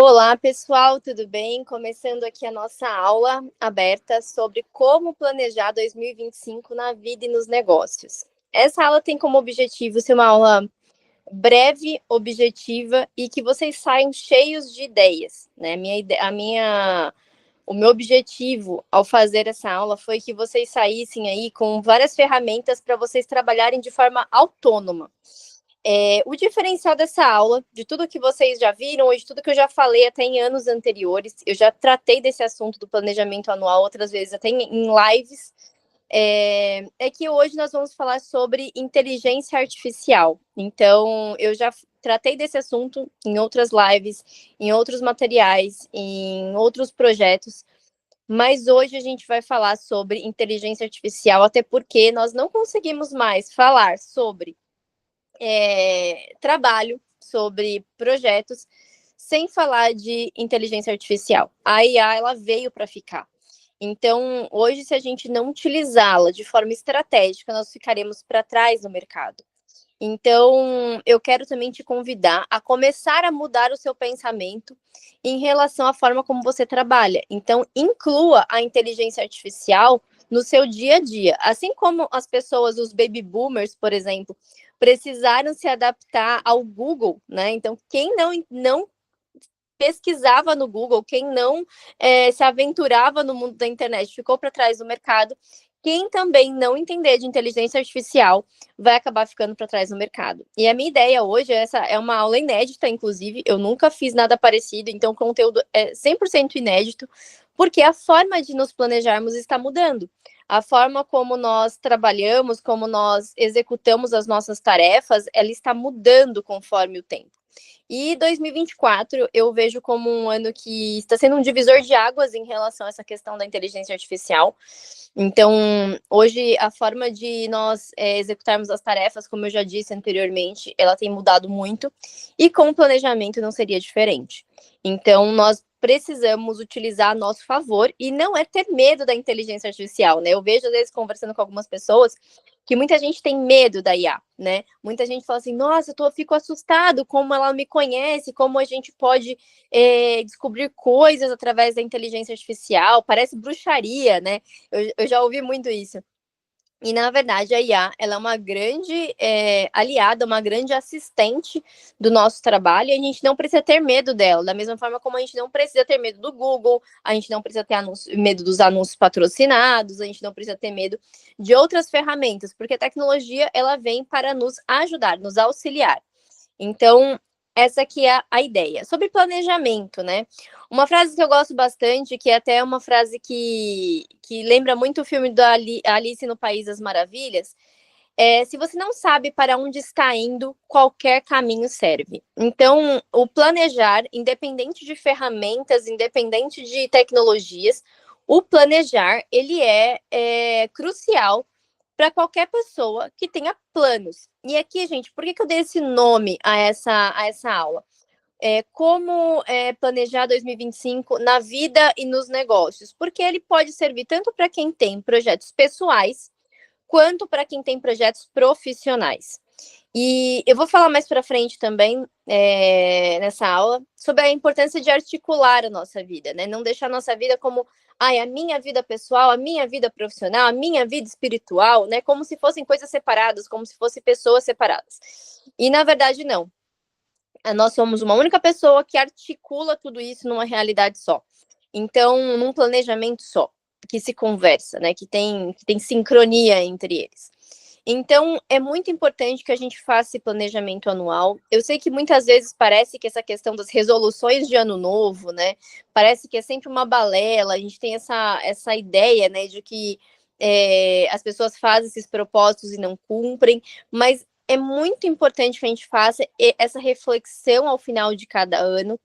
Olá, pessoal, tudo bem? Começando aqui a nossa aula aberta sobre como planejar 2025 na vida e nos negócios. Essa aula tem como objetivo ser uma aula breve, objetiva e que vocês saiam cheios de ideias, né? O meu objetivo ao fazer essa aula foi que vocês saíssem aí com várias ferramentas para vocês trabalharem de forma autônoma. O diferencial dessa aula, de tudo que vocês já viram, ou de tudo que eu já falei até em anos anteriores, eu já tratei desse assunto do planejamento anual outras vezes, até em lives, é que hoje nós vamos falar sobre inteligência artificial. Então, eu já tratei desse assunto em outras lives, em outros materiais, em outros projetos, mas hoje a gente vai falar sobre inteligência artificial, até porque nós não conseguimos mais falar sobre trabalho, sobre projetos, sem falar de inteligência artificial. A IA, ela veio para ficar. Então, hoje, se a gente não utilizá-la de forma estratégica, nós ficaremos para trás no mercado. Então, eu quero também te convidar a começar a mudar o seu pensamento em relação à forma como você trabalha. Então, inclua a inteligência artificial no seu dia a dia. Assim como as pessoas, os baby boomers, por exemplo, precisaram se adaptar ao Google, né? Então, quem não pesquisava no Google, quem não se aventurava no mundo da internet, ficou para trás do mercado. Quem também não entender de inteligência artificial vai acabar ficando para trás no mercado. E a minha ideia hoje, essa é uma aula inédita, inclusive, eu nunca fiz nada parecido, então o conteúdo é 100% inédito, porque a forma de nos planejarmos está mudando. A forma como nós trabalhamos, como nós executamos as nossas tarefas, ela está mudando conforme o tempo. E 2024 eu vejo como um ano que está sendo um divisor de águas em relação a essa questão da inteligência artificial. Então, hoje, a forma de nós executarmos as tarefas, como eu já disse anteriormente, ela tem mudado muito, e com o planejamento não seria diferente. Então, nós precisamos utilizar a nosso favor, e não é ter medo da inteligência artificial, né? Eu vejo, às vezes, conversando com algumas pessoas, que muita gente tem medo da IA, né? Muita gente fala assim, nossa, eu fico assustado como ela me conhece, como a gente pode descobrir coisas através da inteligência artificial, parece bruxaria, né? Eu já ouvi muito isso. E, na verdade, a IA, ela é uma grande aliada, uma grande assistente do nosso trabalho, e a gente não precisa ter medo dela, da mesma forma como a gente não precisa ter medo do Google, a gente não precisa ter medo dos anúncios patrocinados, a gente não precisa ter medo de outras ferramentas, porque a tecnologia, ela vem para nos ajudar, nos auxiliar. Então, essa aqui é a ideia. Sobre planejamento, né? Uma frase que eu gosto bastante, que é até uma frase que lembra muito o filme da Alice no País das Maravilhas, se você não sabe para onde está indo, qualquer caminho serve. Então, o planejar, independente de ferramentas, independente de tecnologias, o planejar, ele é crucial para qualquer pessoa que tenha planos. E aqui, gente, por que eu dei esse nome a essa aula? Como planejar 2025 na vida e nos negócios? Porque ele pode servir tanto para quem tem projetos pessoais, quanto para quem tem projetos profissionais. E eu vou falar mais para frente também, nessa aula, sobre a importância de articular a nossa vida, né? Não deixar a nossa vida como a minha vida pessoal, a minha vida profissional, a minha vida espiritual, né? Como se fossem coisas separadas, como se fossem pessoas separadas. E, na verdade, não. Nós somos uma única pessoa que articula tudo isso numa realidade só. Então, num planejamento só, que se conversa, né? Que tem sincronia entre eles. Então, é muito importante que a gente faça esse planejamento anual. Eu sei que muitas vezes parece que essa questão das resoluções de ano novo, né? Parece que é sempre uma balela, a gente tem essa ideia, né, de que as pessoas fazem esses propósitos e não cumprem, mas é muito importante que a gente faça essa reflexão ao final de cada ano,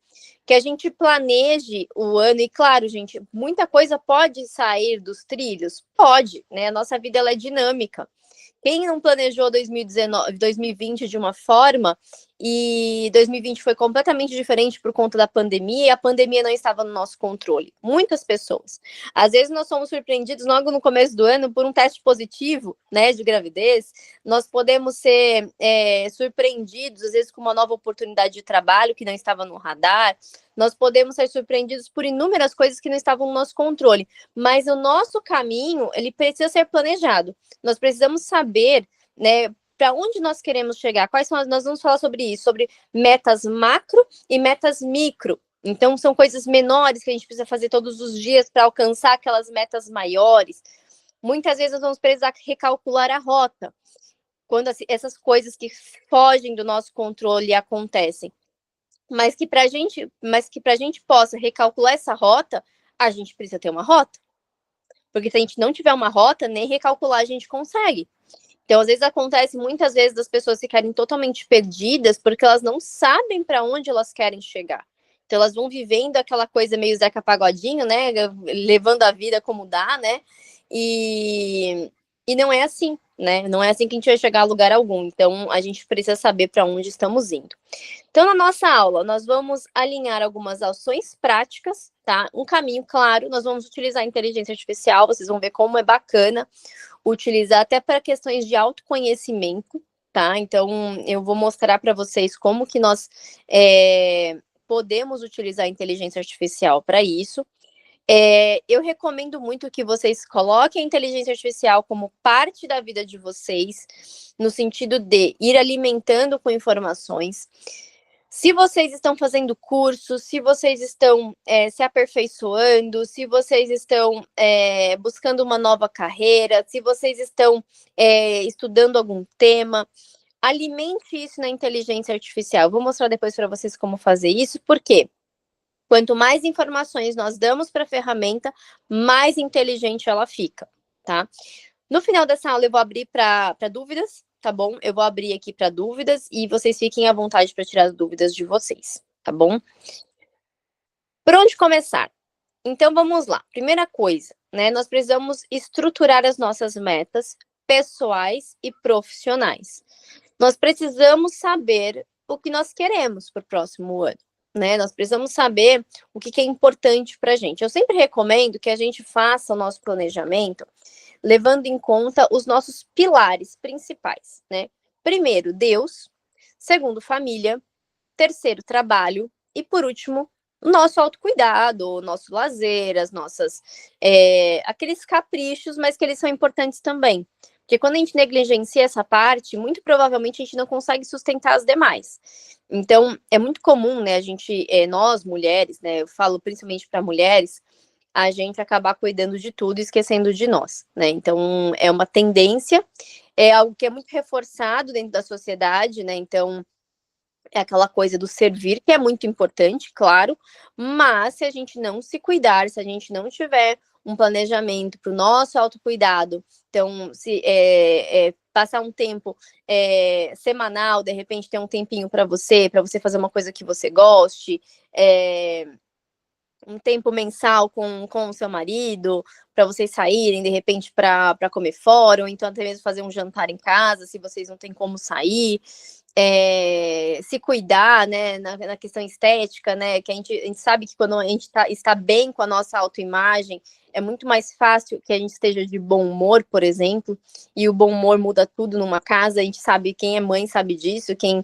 que a gente planeje o ano, e claro, gente, muita coisa pode sair dos trilhos? Pode, né? A nossa vida ela é dinâmica. Quem não planejou 2019, 2020 de uma forma e 2020 foi completamente diferente por conta da pandemia, e a pandemia não estava no nosso controle. Muitas pessoas. Às vezes nós somos surpreendidos logo no começo do ano por um teste positivo, né, de gravidez. Nós podemos ser surpreendidos, às vezes, com uma nova oportunidade de trabalho que não estava no radar. Nós podemos ser surpreendidos por inúmeras coisas que não estavam no nosso controle. Mas o nosso caminho, ele precisa ser planejado. Nós precisamos saber, né, para onde nós queremos chegar. Quais são nós vamos falar sobre isso, sobre metas macro e metas micro. Então, são coisas menores que a gente precisa fazer todos os dias para alcançar aquelas metas maiores. Muitas vezes nós vamos precisar recalcular a rota, quando essas coisas que fogem do nosso controle acontecem. Mas que para a gente possa recalcular essa rota, a gente precisa ter uma rota. Porque se a gente não tiver uma rota, nem recalcular a gente consegue. Então, às vezes acontece muitas vezes das pessoas ficarem totalmente perdidas porque elas não sabem para onde elas querem chegar. Então, elas vão vivendo aquela coisa meio Zeca Pagodinho, né? Levando a vida como dá, né? E não é assim, né? Não é assim que a gente vai chegar a lugar algum. Então, a gente precisa saber para onde estamos indo. Então, na nossa aula, nós vamos alinhar algumas ações práticas, tá? Um caminho claro, nós vamos utilizar a inteligência artificial, vocês vão ver como é bacana utilizar até para questões de autoconhecimento, tá? Então, eu vou mostrar para vocês como que nós podemos utilizar a inteligência artificial para isso. Eu recomendo muito que vocês coloquem a inteligência artificial como parte da vida de vocês, no sentido de ir alimentando com informações. Se vocês estão fazendo cursos, se vocês estão se aperfeiçoando, se vocês estão buscando uma nova carreira, se vocês estão estudando algum tema, alimente isso na inteligência artificial. Eu vou mostrar depois para vocês como fazer isso, porque quanto mais informações nós damos para a ferramenta, mais inteligente ela fica, tá? No final dessa aula eu vou abrir para dúvidas, tá bom? Eu vou abrir aqui para dúvidas e vocês fiquem à vontade para tirar as dúvidas de vocês, tá bom? Por onde começar? Então, vamos lá. Primeira coisa, né? Nós precisamos estruturar as nossas metas pessoais e profissionais. Nós precisamos saber o que nós queremos para o próximo ano, né? Nós precisamos saber o que é importante para a gente. Eu sempre recomendo que a gente faça o nosso planejamento levando em conta os nossos pilares principais, né? Primeiro, Deus. Segundo, família. Terceiro, trabalho. E, por último, nosso autocuidado, o nosso lazer, as nossas... aqueles caprichos, mas que eles são importantes também. Porque quando a gente negligencia essa parte, muito provavelmente a gente não consegue sustentar as demais. Então, é muito comum, né, a gente, nós, mulheres, né, eu falo principalmente para mulheres, a gente acabar cuidando de tudo e esquecendo de nós, né? Então, é uma tendência, é algo que é muito reforçado dentro da sociedade, né? Então, é aquela coisa do servir, que é muito importante, claro, mas se a gente não se cuidar, se a gente não tiver um planejamento para o nosso autocuidado, então, se passar um tempo semanal, de repente ter um tempinho para você fazer uma coisa que você goste, um tempo mensal com o seu marido, para vocês saírem, de repente, para comer fora, ou então até mesmo fazer um jantar em casa, se vocês não têm como sair, se cuidar, né, na questão estética, né, que a gente sabe que quando a gente está bem com a nossa autoimagem, é muito mais fácil que a gente esteja de bom humor, por exemplo, e o bom humor muda tudo numa casa, a gente sabe, quem é mãe sabe disso, quem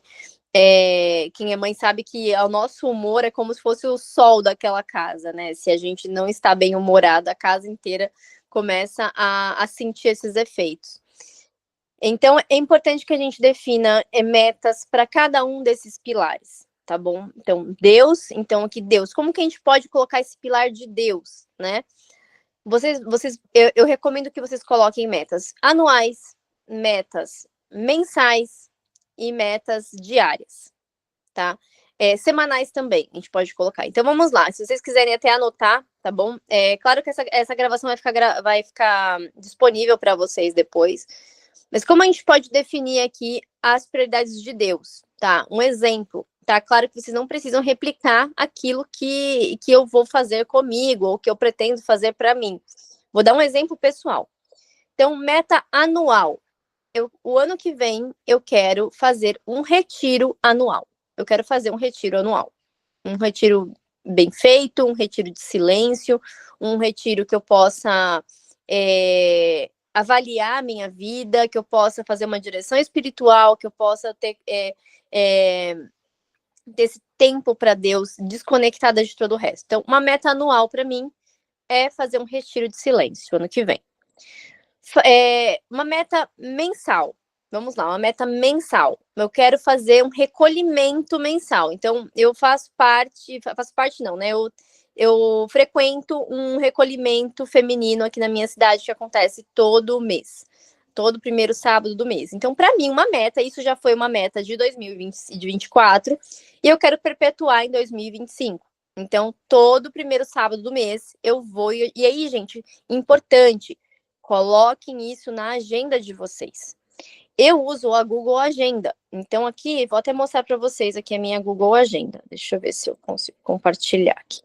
é mãe sabe que o nosso humor é como se fosse o sol daquela casa, né? Se a gente não está bem humorado, a casa inteira começa a sentir esses efeitos. Então, é importante que a gente defina metas para cada um desses pilares, tá bom? Então, Deus, como que a gente pode colocar esse pilar de Deus, né? Eu recomendo que vocês coloquem metas anuais, metas mensais, e metas diárias, tá? Semanais também, a gente pode colocar. Então, vamos lá. Se vocês quiserem até anotar, tá bom? Claro que essa gravação vai ficar disponível para vocês depois. Mas como a gente pode definir aqui as prioridades de Deus, tá? Um exemplo, tá? Claro que vocês não precisam replicar aquilo que eu vou fazer comigo, ou que eu pretendo fazer para mim. Vou dar um exemplo pessoal. Então, meta anual. o ano que vem eu quero fazer um retiro anual. Eu quero fazer um retiro anual. Um retiro bem feito, um retiro de silêncio, um retiro que eu possa avaliar a minha vida, que eu possa fazer uma direção espiritual, que eu possa ter esse tempo para Deus, desconectada de todo o resto. Então, uma meta anual para mim é fazer um retiro de silêncio ano que vem. Uma meta mensal. Vamos lá, uma meta mensal. Eu quero fazer um recolhimento mensal. Então, eu faço parte não, né? Eu frequento um recolhimento feminino aqui na minha cidade que acontece todo mês, todo primeiro sábado do mês. Então, para mim, uma meta, isso já foi uma meta de 2024, e eu quero perpetuar em 2025. Então, todo primeiro sábado do mês eu vou. E aí, gente, importante, coloquem isso na agenda de vocês. Eu uso a Google Agenda. Então, aqui, vou até mostrar para vocês aqui a minha Google Agenda. Deixa eu ver se eu consigo compartilhar aqui.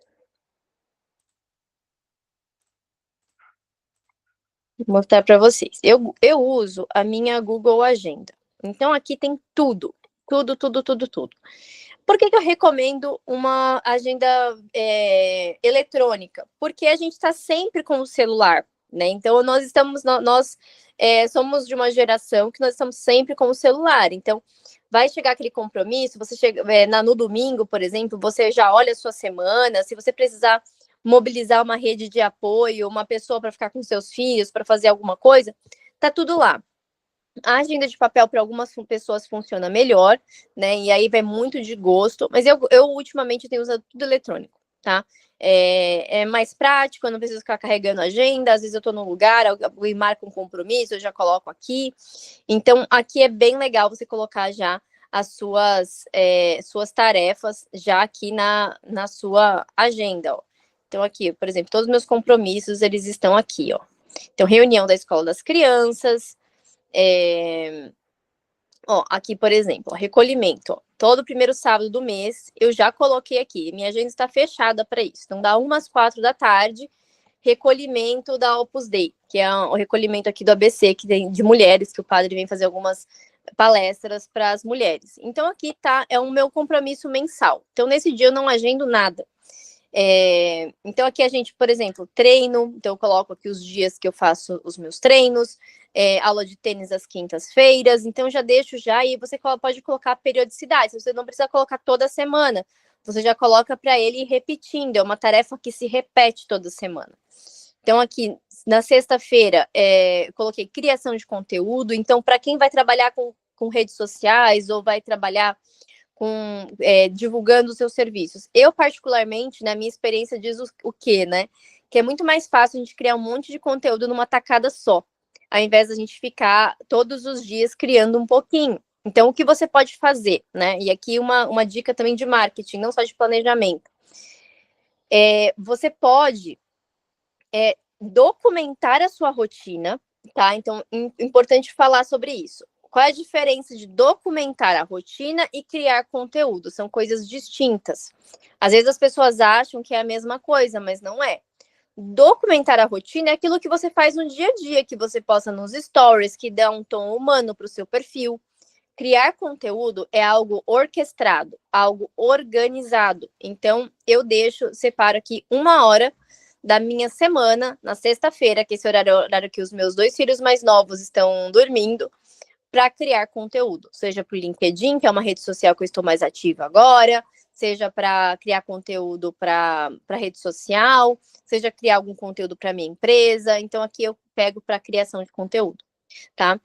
Vou mostrar para vocês. Eu uso a minha Google Agenda. Então, aqui tem tudo. Tudo, tudo, tudo, tudo. Por que eu recomendo uma agenda eletrônica? Porque a gente está sempre com o celular, né? Então, nós somos de uma geração que nós estamos sempre com o celular. Então, vai chegar aquele compromisso, você chega no domingo, por exemplo, você já olha a sua semana, se você precisar mobilizar uma rede de apoio, uma pessoa para ficar com seus filhos, para fazer alguma coisa, tá tudo lá. A agenda de papel para algumas pessoas funciona melhor, né? E aí vai muito de gosto. Mas eu ultimamente tenho usado tudo eletrônico, tá? É mais prático, eu não preciso ficar carregando agenda. Às vezes eu estou num lugar, alguém marca um compromisso, eu já coloco aqui. Então, aqui é bem legal você colocar já as suas tarefas já aqui na sua agenda, ó. Então, aqui, por exemplo, todos os meus compromissos, eles estão aqui, ó. Então, reunião da escola das crianças, aqui, por exemplo, recolhimento. Ó, todo primeiro sábado do mês, eu já coloquei aqui. Minha agenda está fechada para isso. Então, dá 1 às 4 da tarde, recolhimento da Opus Dei, que é o recolhimento aqui do ABC, que tem de mulheres, que o padre vem fazer algumas palestras para as mulheres. Então, aqui tá, é o meu compromisso mensal. Então, nesse dia eu não agendo nada. Então, aqui a gente, por exemplo, treino, então eu coloco aqui os dias que eu faço os meus treinos, aula de tênis às quintas-feiras, então eu já deixo já, e você pode colocar a periodicidade, você não precisa colocar toda semana, você já coloca para ele ir repetindo, é uma tarefa que se repete toda semana. Então, aqui, na sexta-feira, eu coloquei criação de conteúdo, então, para quem vai trabalhar com redes sociais, ou vai trabalhar divulgando os seus serviços. Eu, particularmente, na minha experiência, diz o quê, né? Que é muito mais fácil a gente criar um monte de conteúdo numa tacada só, ao invés da gente ficar todos os dias criando um pouquinho. Então, o que você pode fazer, né? E aqui uma dica também de marketing, não só de planejamento. Você pode documentar a sua rotina, tá? Então, importante falar sobre isso. Qual é a diferença de documentar a rotina e criar conteúdo? São coisas distintas. Às vezes as pessoas acham que é a mesma coisa, mas não é. Documentar a rotina é aquilo que você faz no dia a dia, que você posta nos stories, que dá um tom humano para o seu perfil. Criar conteúdo é algo orquestrado, algo organizado. Então, eu separo aqui 1 hora da minha semana, na sexta-feira, que esse horário é o horário que os meus 2 filhos mais novos estão dormindo, para criar conteúdo, seja para o LinkedIn, que é uma rede social que eu estou mais ativa agora, seja para criar conteúdo para rede social, seja criar algum conteúdo para minha empresa. Então, aqui eu pego para criação de conteúdo, tá?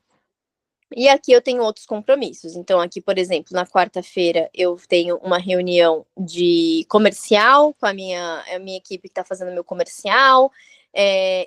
E aqui eu tenho outros compromissos. Então, aqui, por exemplo, na quarta-feira eu tenho uma reunião de comercial com a minha equipe que está fazendo meu comercial.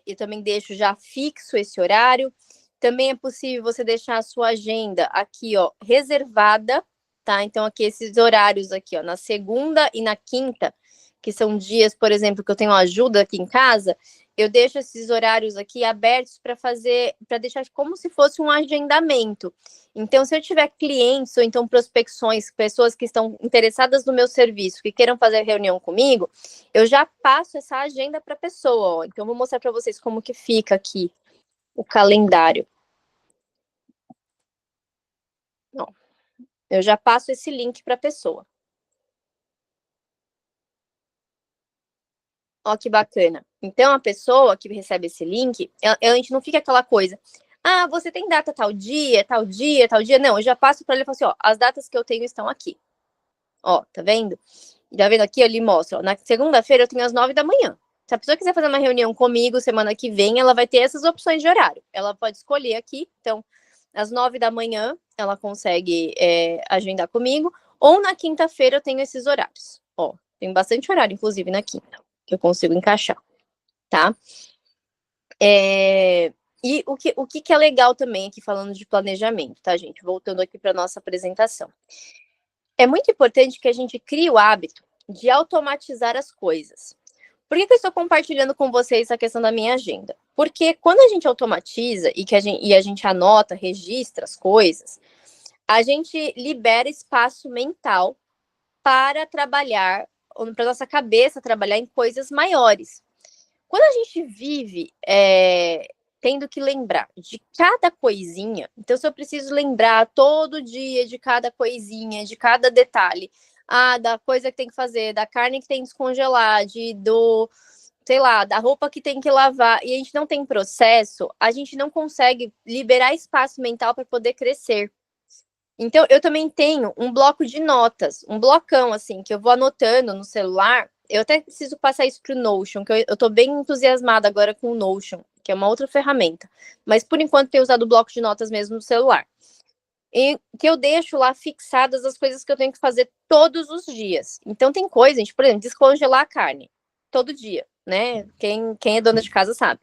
Eu também deixo já fixo esse horário. Também é possível você deixar a sua agenda aqui, ó, reservada, tá? Então, aqui esses horários aqui, ó, na segunda e na quinta, que são dias, por exemplo, que eu tenho ajuda aqui em casa, eu deixo esses horários aqui abertos para deixar como se fosse um agendamento. Então, se eu tiver clientes ou então prospecções, pessoas que estão interessadas no meu serviço, que queiram fazer reunião comigo, eu já passo essa agenda para a pessoa, ó. Então, eu vou mostrar para vocês como que fica aqui o calendário. Eu já passo esse link para a pessoa. Ó, que bacana. Então, a pessoa que recebe esse link, a gente não fica aquela coisa, ah, você tem data tal dia, tal dia, tal dia. Não, eu já passo para ele e falo assim, ó, as datas que eu tenho estão aqui. Ó, tá vendo? Tá vendo aqui? Ele mostra, ó, na segunda-feira eu tenho às 9 da manhã. Se a pessoa quiser fazer uma reunião comigo semana que vem, ela vai ter essas opções de horário. Ela pode escolher aqui, então, às 9 da manhã, ela consegue agendar comigo, ou na quinta-feira eu tenho esses horários. Ó, tem bastante horário, inclusive, na quinta, que eu consigo encaixar, tá? E o que é legal também aqui, falando de planejamento, tá, gente? Voltando aqui para nossa apresentação. É muito importante que a gente crie o hábito de automatizar as coisas. Por que eu estou compartilhando com vocês a questão da minha agenda? Porque quando a gente automatiza e a gente anota, registra as coisas, a gente libera espaço mental para trabalhar, ou para nossa cabeça trabalhar em coisas maiores. Quando a gente vive tendo que lembrar de cada coisinha, então se eu preciso lembrar todo dia de cada coisinha, de cada detalhe, da coisa que tem que fazer, da carne que tem que descongelar, sei lá, da roupa que tem que lavar, e a gente não tem processo, a gente não consegue liberar espaço mental para poder crescer. Então, eu também tenho um bloco de notas, um blocão, assim, que eu vou anotando no celular. Eu até preciso passar isso pro Notion, que eu tô bem entusiasmada agora com o Notion, que é uma outra ferramenta. Mas, por enquanto, tenho usado o bloco de notas mesmo no celular. E que eu deixo lá fixadas as coisas que eu tenho que fazer todos os dias. Então, tem coisa, gente, por exemplo, descongelar a carne todo dia, né? Quem é dona de casa sabe.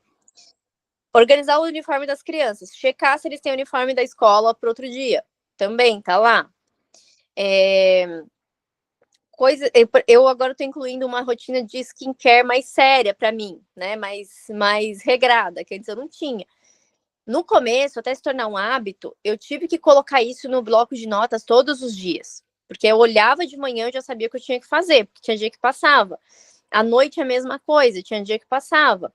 Organizar o uniforme das crianças, checar se eles têm o uniforme da escola para outro dia. Também tá lá. Eu agora estou incluindo uma rotina de skincare mais séria para mim, né? Mais regrada, que antes eu não tinha. No começo, até se tornar um hábito, eu tive que colocar isso no bloco de notas todos os dias. Porque eu olhava de manhã, eu já sabia o que eu tinha que fazer, porque tinha dia que passava. À noite a mesma coisa, tinha dia que passava.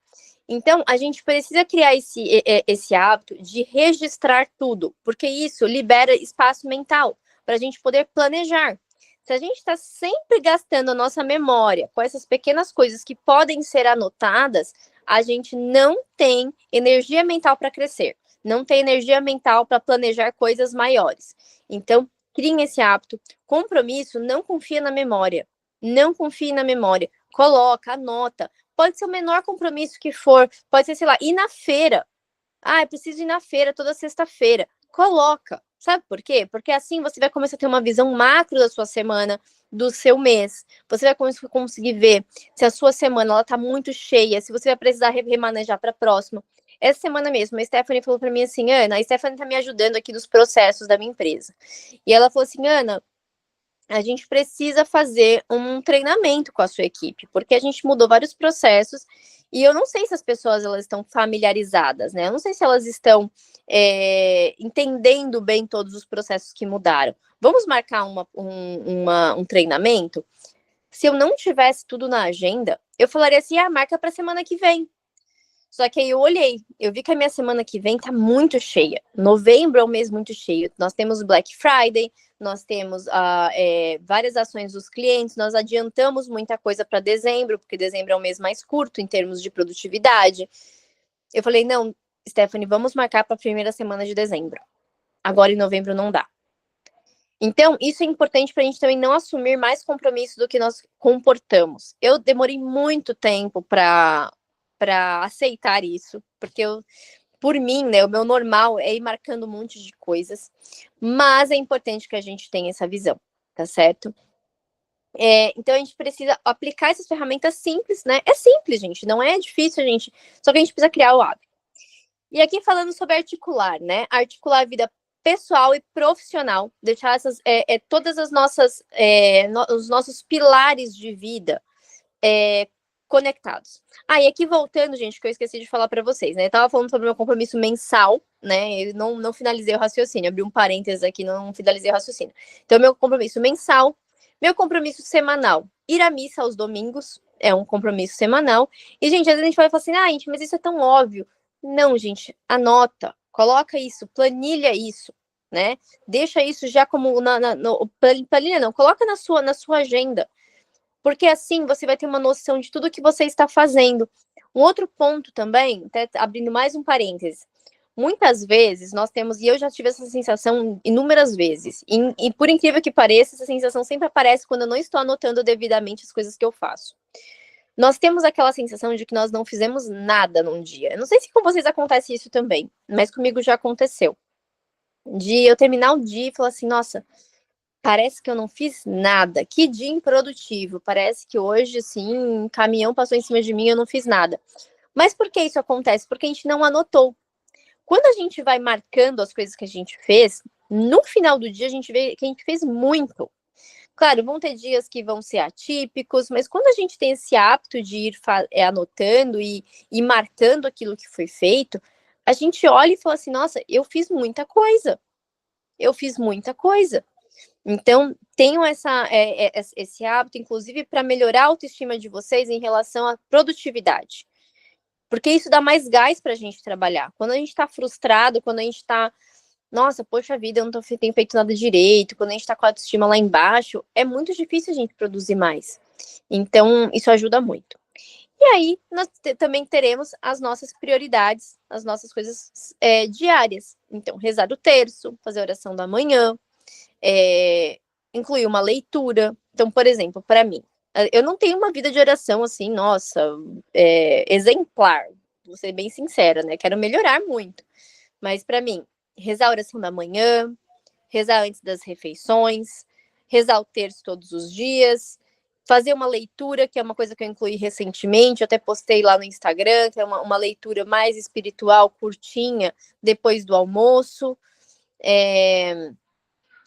Então, a gente precisa criar esse hábito de registrar tudo, porque isso libera espaço mental para a gente poder planejar. Se a gente está sempre gastando a nossa memória com essas pequenas coisas que podem ser anotadas, a gente não tem energia mental para crescer, não tem energia mental para planejar coisas maiores. Então, criem esse hábito. Compromisso, não confia na memória. Não confie na memória. Coloca, anota. Pode ser o menor compromisso que for, pode ser, sei lá, ir na feira. Eu preciso ir na feira toda sexta-feira. Coloca. Sabe por quê? Porque assim você vai começar a ter uma visão macro da sua semana, do seu mês. Você vai conseguir ver se a sua semana ela tá muito cheia, se você vai precisar remanejar para a próxima. Essa semana mesmo, a Stephanie falou para mim assim, Ana, a Stephanie tá me ajudando aqui nos processos da minha empresa. E ela falou assim, Ana, a gente precisa fazer um treinamento com a sua equipe, porque a gente mudou vários processos e eu não sei se as pessoas elas estão familiarizadas, né? Eu não sei se elas estão entendendo bem todos os processos que mudaram. Vamos marcar um treinamento? Se eu não tivesse tudo na agenda, eu falaria assim, marca para semana que vem. Só que aí eu olhei, eu vi que a minha semana que vem tá muito cheia. Novembro é um mês muito cheio. Nós temos Black Friday, nós temos várias ações dos clientes, nós adiantamos muita coisa para dezembro, porque dezembro é um mês mais curto em termos de produtividade. Eu falei, não, Stephanie, vamos marcar para a primeira semana de dezembro. Agora em novembro não dá. Então, isso é importante para a gente também não assumir mais compromisso do que nós comportamos. Eu demorei muito tempo para aceitar isso, porque por mim, né, o meu normal é ir marcando um monte de coisas, mas é importante que a gente tenha essa visão, tá certo? Então a gente precisa aplicar essas ferramentas simples, né? É simples, gente, não é difícil, gente, só que a gente precisa criar o hábito. E aqui falando sobre articular, né? Articular a vida pessoal e profissional, deixar todas as nossas, os nossos pilares de vida conectados. E aqui voltando, gente, que eu esqueci de falar para vocês, né? Eu tava falando sobre o meu compromisso mensal, né? Eu não finalizei o raciocínio, abri um parênteses aqui, não finalizei o raciocínio. Então, meu compromisso mensal, meu compromisso semanal, ir à missa aos domingos, é um compromisso semanal. E, gente, às vezes a gente vai falar assim, gente, mas isso é tão óbvio. Não, gente, anota, coloca isso, planilha isso. né? Deixa isso já como planilha, não, coloca na sua agenda, porque assim você vai ter uma noção de tudo que você está fazendo. Um outro ponto também, até abrindo mais um parêntese, muitas vezes nós temos, e eu já tive essa sensação inúmeras vezes, e por incrível que pareça, essa sensação sempre aparece quando eu não estou anotando devidamente as coisas que eu faço. Nós temos aquela sensação de que nós não fizemos nada num dia. Eu não sei se com vocês acontece isso também, mas comigo já aconteceu. De eu terminar o dia e falar assim, nossa, parece que eu não fiz nada. Que dia improdutivo. Parece que hoje, assim, um caminhão passou em cima de mim e eu não fiz nada. Mas por que isso acontece? Porque a gente não anotou. Quando a gente vai marcando as coisas que a gente fez, no final do dia a gente vê que a gente fez muito. Claro, vão ter dias que vão ser atípicos, mas quando a gente tem esse hábito de ir anotando e marcando aquilo que foi feito, a gente olha e fala assim, nossa, eu fiz muita coisa. Eu fiz muita coisa. Então, tenham esse hábito, inclusive, para melhorar a autoestima de vocês em relação à produtividade. Porque isso dá mais gás para a gente trabalhar. Quando a gente está frustrado, quando a gente está, nossa, poxa vida, eu não tenho feito nada direito, quando a gente está com a autoestima lá embaixo, é muito difícil a gente produzir mais. Então, isso ajuda muito. E aí, nós também teremos as nossas prioridades, as nossas coisas diárias. Então, rezar o terço, fazer a oração da manhã, incluir uma leitura. Então, por exemplo, para mim, eu não tenho uma vida de oração assim, nossa, exemplar. Vou ser bem sincera, né? Quero melhorar muito. Mas para mim, rezar a oração da manhã, rezar antes das refeições, rezar o terço todos os dias, fazer uma leitura, que é uma coisa que eu incluí recentemente, eu até postei lá no Instagram, que é uma leitura mais espiritual, curtinha, depois do almoço.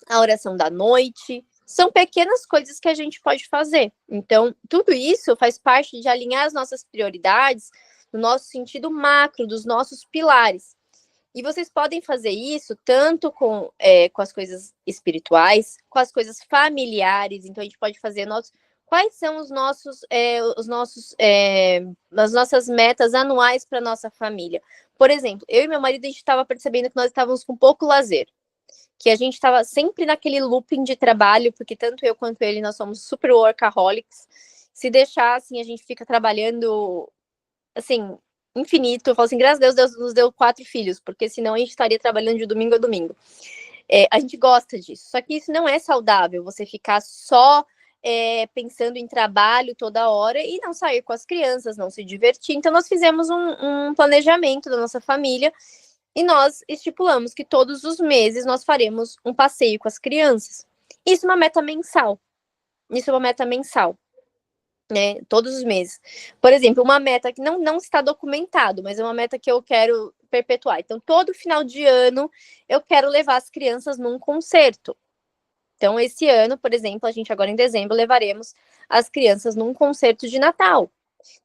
A oração da noite, são pequenas coisas que a gente pode fazer. Então, tudo isso faz parte de alinhar as nossas prioridades no nosso sentido macro, dos nossos pilares. E vocês podem fazer isso tanto com as coisas espirituais, com as coisas familiares. Então, a gente pode fazer quais são as nossas metas anuais para nossa família. Por exemplo, eu e meu marido, a gente estava percebendo que nós estávamos com pouco lazer, que a gente estava sempre naquele looping de trabalho, porque tanto eu quanto ele, nós somos super workaholics. Se deixar, assim, a gente fica trabalhando, assim, infinito. Eu falo assim, graças a Deus, Deus nos deu 4 filhos, porque senão a gente estaria trabalhando de domingo a domingo. A gente gosta disso, só que isso não é saudável, você ficar só pensando em trabalho toda hora e não sair com as crianças, não se divertir. Então, nós fizemos um planejamento da nossa família e nós estipulamos que todos os meses nós faremos um passeio com as crianças. Isso é uma meta mensal. Isso é uma meta mensal, né? Todos os meses. Por exemplo, uma meta que não está documentado, mas é uma meta que eu quero perpetuar. Então, todo final de ano eu quero levar as crianças num concerto. Então, esse ano, por exemplo, a gente agora em dezembro levaremos as crianças num concerto de Natal.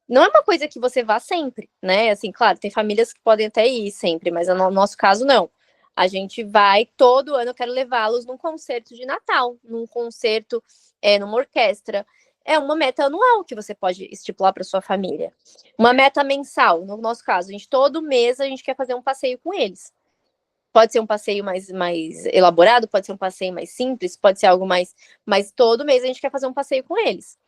Não é uma coisa que você vá sempre, né? Assim, claro, tem famílias que podem até ir sempre, mas no nosso caso, não. A gente vai todo ano, eu quero levá-los num concerto de Natal, num concerto, numa orquestra. É uma meta anual que você pode estipular para sua família. Uma meta mensal, no nosso caso, todo mês a gente quer fazer um passeio com eles. Pode ser um passeio mais elaborado, pode ser um passeio mais simples, pode ser algo mais. Mas todo mês a gente quer fazer um passeio com eles.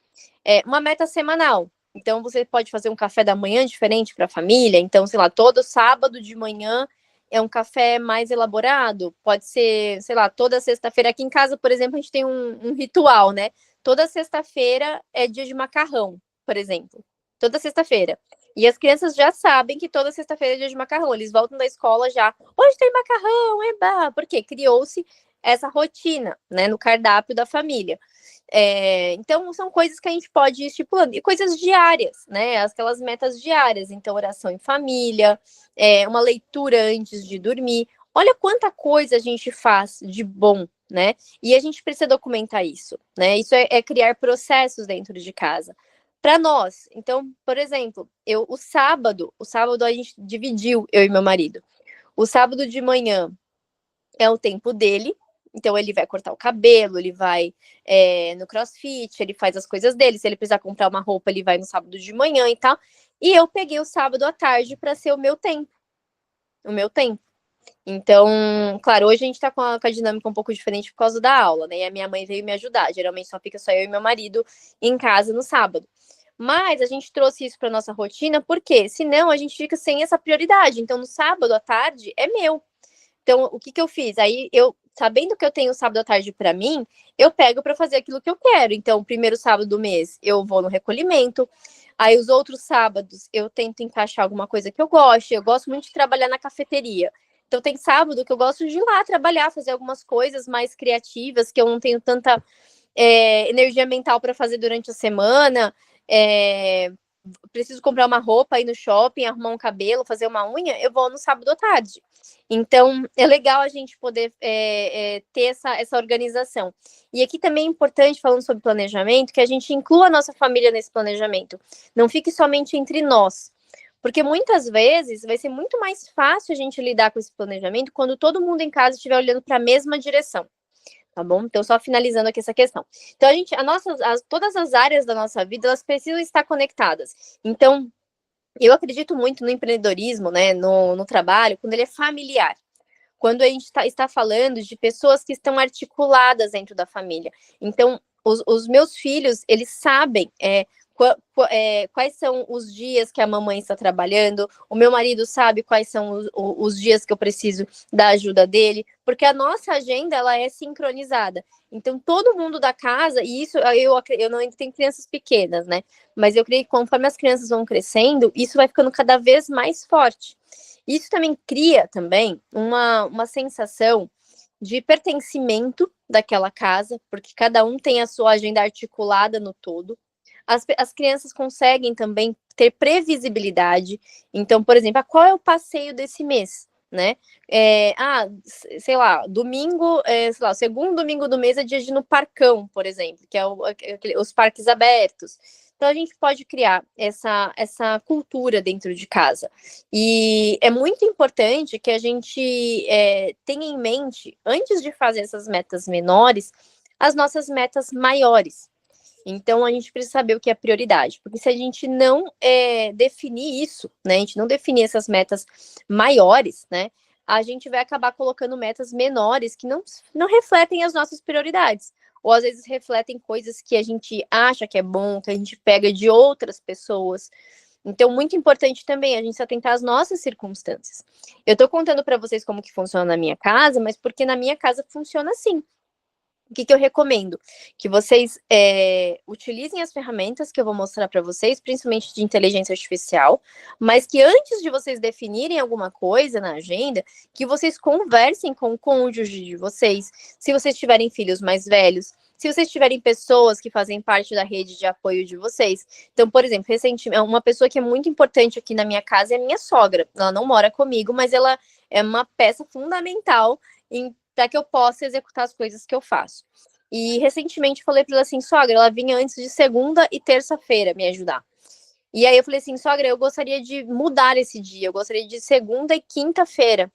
Uma meta semanal. Então, você pode fazer um café da manhã diferente para a família. Então, sei lá, todo sábado de manhã é um café mais elaborado. Pode ser, sei lá, toda sexta-feira. Aqui em casa, por exemplo, a gente tem um ritual, né? Toda sexta-feira é dia de macarrão, por exemplo. Toda sexta-feira. E as crianças já sabem que toda sexta-feira é dia de macarrão. Eles voltam da escola já. Hoje tem macarrão, eba! Por quê? Criou-se essa rotina, né, no cardápio da família. Então, são coisas que a gente pode ir estipulando. E coisas diárias, né? Aquelas metas diárias. Então, oração em família, uma leitura antes de dormir. Olha quanta coisa a gente faz de bom, né? E a gente precisa documentar isso, né? Isso é criar processos dentro de casa. Para nós, então, por exemplo, o sábado a gente dividiu, eu e meu marido. O sábado de manhã é o tempo dele, então ele vai cortar o cabelo, ele vai no CrossFit, ele faz as coisas dele. Se ele precisar comprar uma roupa, ele vai no sábado de manhã e tal. E eu peguei o sábado à tarde para ser o meu tempo. O meu tempo. Então, claro, hoje a gente tá com a dinâmica um pouco diferente por causa da aula, né? E a minha mãe veio me ajudar. Geralmente só fica só eu e meu marido em casa no sábado. Mas a gente trouxe isso para nossa rotina, porque senão a gente fica sem essa prioridade. Então, no sábado à tarde é meu. Então, o que que eu fiz? Aí eu, sabendo que eu tenho sábado à tarde para mim, eu pego para fazer aquilo que eu quero. Então, o primeiro sábado do mês eu vou no recolhimento. Aí os outros sábados eu tento encaixar alguma coisa que eu gosto. Eu gosto muito de trabalhar na cafeteria. Então tem sábado que eu gosto de ir lá trabalhar, fazer algumas coisas mais criativas que eu não tenho tanta energia mental para fazer durante a semana. Preciso comprar uma roupa, ir no shopping, arrumar um cabelo, fazer uma unha, eu vou no sábado à tarde. Então, é legal a gente poder ter essa organização. E aqui também é importante, falando sobre planejamento, que a gente inclua a nossa família nesse planejamento. Não fique somente entre nós. Porque muitas vezes vai ser muito mais fácil a gente lidar com esse planejamento quando todo mundo em casa estiver olhando para a mesma direção. Tá bom? Então, só finalizando aqui essa questão. Então, todas as áreas da nossa vida, elas precisam estar conectadas. Então, eu acredito muito no empreendedorismo, né, no trabalho, quando ele é familiar. Quando a gente está falando de pessoas que estão articuladas dentro da família. Então, os meus filhos, eles sabem quais são os dias que a mamãe está trabalhando, o meu marido sabe quais são os dias que eu preciso da ajuda dele, porque a nossa agenda, ela é sincronizada. Então, todo mundo da casa, e isso eu não ainda tenho crianças pequenas, né? Mas eu creio que conforme as crianças vão crescendo, isso vai ficando cada vez mais forte. Isso também cria também uma sensação de pertencimento daquela casa, porque cada um tem a sua agenda articulada no todo. As crianças conseguem também ter previsibilidade. Então, por exemplo, qual é o passeio desse mês? Né? Sei lá, domingo, sei lá, o segundo domingo do mês é dia de ir no Parcão, por exemplo, que é os parques abertos. Então, a gente pode criar essa cultura dentro de casa. E é muito importante que a gente tenha em mente, antes de fazer essas metas menores, as nossas metas maiores. Então, a gente precisa saber o que é prioridade, porque se a gente não definir isso, né, a gente não definir essas metas maiores, né, a gente vai acabar colocando metas menores que não refletem as nossas prioridades, ou às vezes refletem coisas que a gente acha que é bom, que a gente pega de outras pessoas. Então, muito importante também a gente se atentar às nossas circunstâncias. Eu estou contando para vocês como que funciona na minha casa, mas porque na minha casa funciona assim. O que eu recomendo? Que vocês utilizem as ferramentas que eu vou mostrar para vocês, principalmente de inteligência artificial, mas que antes de vocês definirem alguma coisa na agenda, que vocês conversem com o cônjuge de vocês, se vocês tiverem filhos mais velhos, se vocês tiverem pessoas que fazem parte da rede de apoio de vocês. Então, por exemplo, recentemente, uma pessoa que é muito importante aqui na minha casa é a minha sogra. Ela não mora comigo, mas ela é uma peça fundamental para que eu possa executar as coisas que eu faço. E recentemente falei para ela assim, sogra, ela vinha antes de segunda e terça-feira me ajudar. E aí eu falei assim, sogra, eu gostaria de mudar esse dia, eu gostaria de segunda e quinta-feira,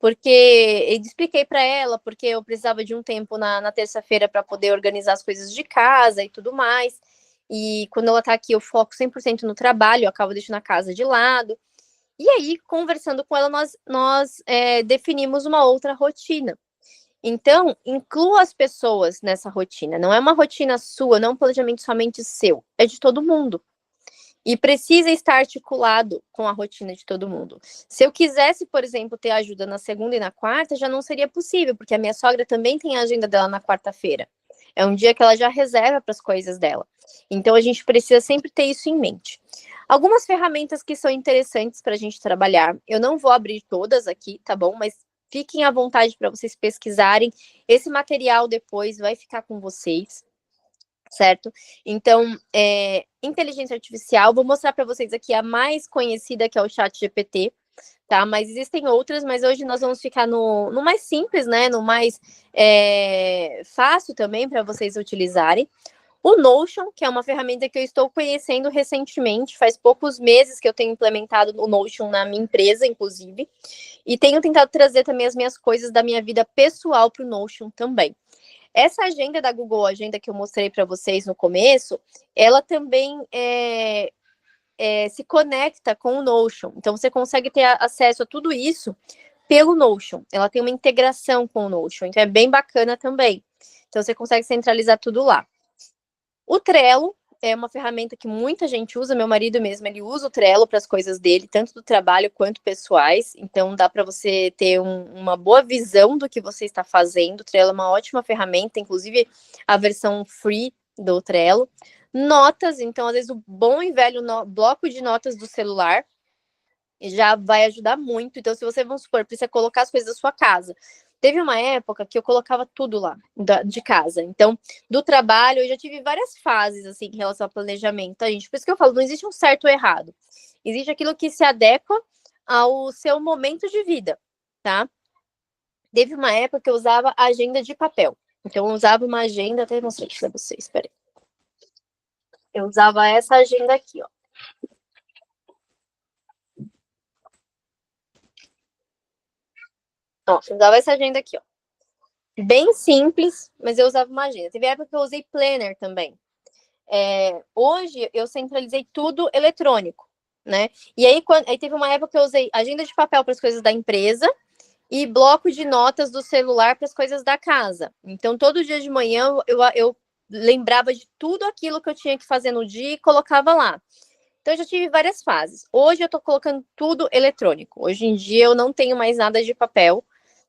porque eu expliquei para ela, porque eu precisava de um tempo na terça-feira para poder organizar as coisas de casa e tudo mais. E quando ela tá aqui, eu foco 100% no trabalho, eu acabo deixando a casa de lado. E aí, conversando com ela, nós definimos uma outra rotina. Então, inclua as pessoas nessa rotina. Não é uma rotina sua, não é um planejamento somente seu, é de todo mundo. E precisa estar articulado com a rotina de todo mundo. Se eu quisesse, por exemplo, ter ajuda na segunda e na quarta, já não seria possível, porque a minha sogra também tem a agenda dela na quarta-feira. É um dia que ela já reserva para as coisas dela. Então, a gente precisa sempre ter isso em mente. Algumas ferramentas que são interessantes para a gente trabalhar. Eu não vou abrir todas aqui, tá bom? Mas fiquem à vontade para vocês pesquisarem. Esse material depois vai ficar com vocês, certo? Então, inteligência artificial, vou mostrar para vocês aqui a mais conhecida, que é o ChatGPT, tá? Mas existem outras, mas hoje nós vamos ficar no mais simples, né? No mais fácil também para vocês utilizarem. O Notion, que é uma ferramenta que eu estou conhecendo recentemente, faz poucos meses que eu tenho implementado o Notion na minha empresa, inclusive, e tenho tentado trazer também as minhas coisas da minha vida pessoal para o Notion também. Essa agenda da Google Agenda que eu mostrei para vocês no começo, ela também se conecta com o Notion. Então, você consegue ter acesso a tudo isso pelo Notion. Ela tem uma integração com o Notion, então é bem bacana também. Então você consegue centralizar tudo lá. O Trello é uma ferramenta que muita gente usa, meu marido mesmo, ele usa o Trello para as coisas dele, tanto do trabalho quanto pessoais, então dá para você ter uma boa visão do que você está fazendo. O Trello é uma ótima ferramenta, inclusive a versão free do Trello. Notas, então às vezes o bom e velho bloco de notas do celular já vai ajudar muito. Então se você, vamos supor, precisa colocar as coisas da sua casa, teve uma época que eu colocava tudo lá, de casa. Então, do trabalho, eu já tive várias fases, assim, em relação ao planejamento, tá, gente? Por isso que eu falo, não existe um certo ou errado. Existe aquilo que se adequa ao seu momento de vida, tá? Teve uma época que eu usava agenda de papel. Então, eu usava uma agenda, até mostrei aqui pra vocês, peraí. Eu usava essa agenda aqui, ó. Ó, eu usava essa agenda aqui, ó. Bem simples, mas eu usava uma agenda. Teve época que eu usei planner também. Hoje eu centralizei tudo eletrônico, né? E aí teve uma época que eu usei agenda de papel para as coisas da empresa e bloco de notas do celular para as coisas da casa. Então, todo dia de manhã eu lembrava de tudo aquilo que eu tinha que fazer no dia e colocava lá. Então, eu já tive várias fases. Hoje eu estou colocando tudo eletrônico. Hoje em dia eu não tenho mais nada de papel.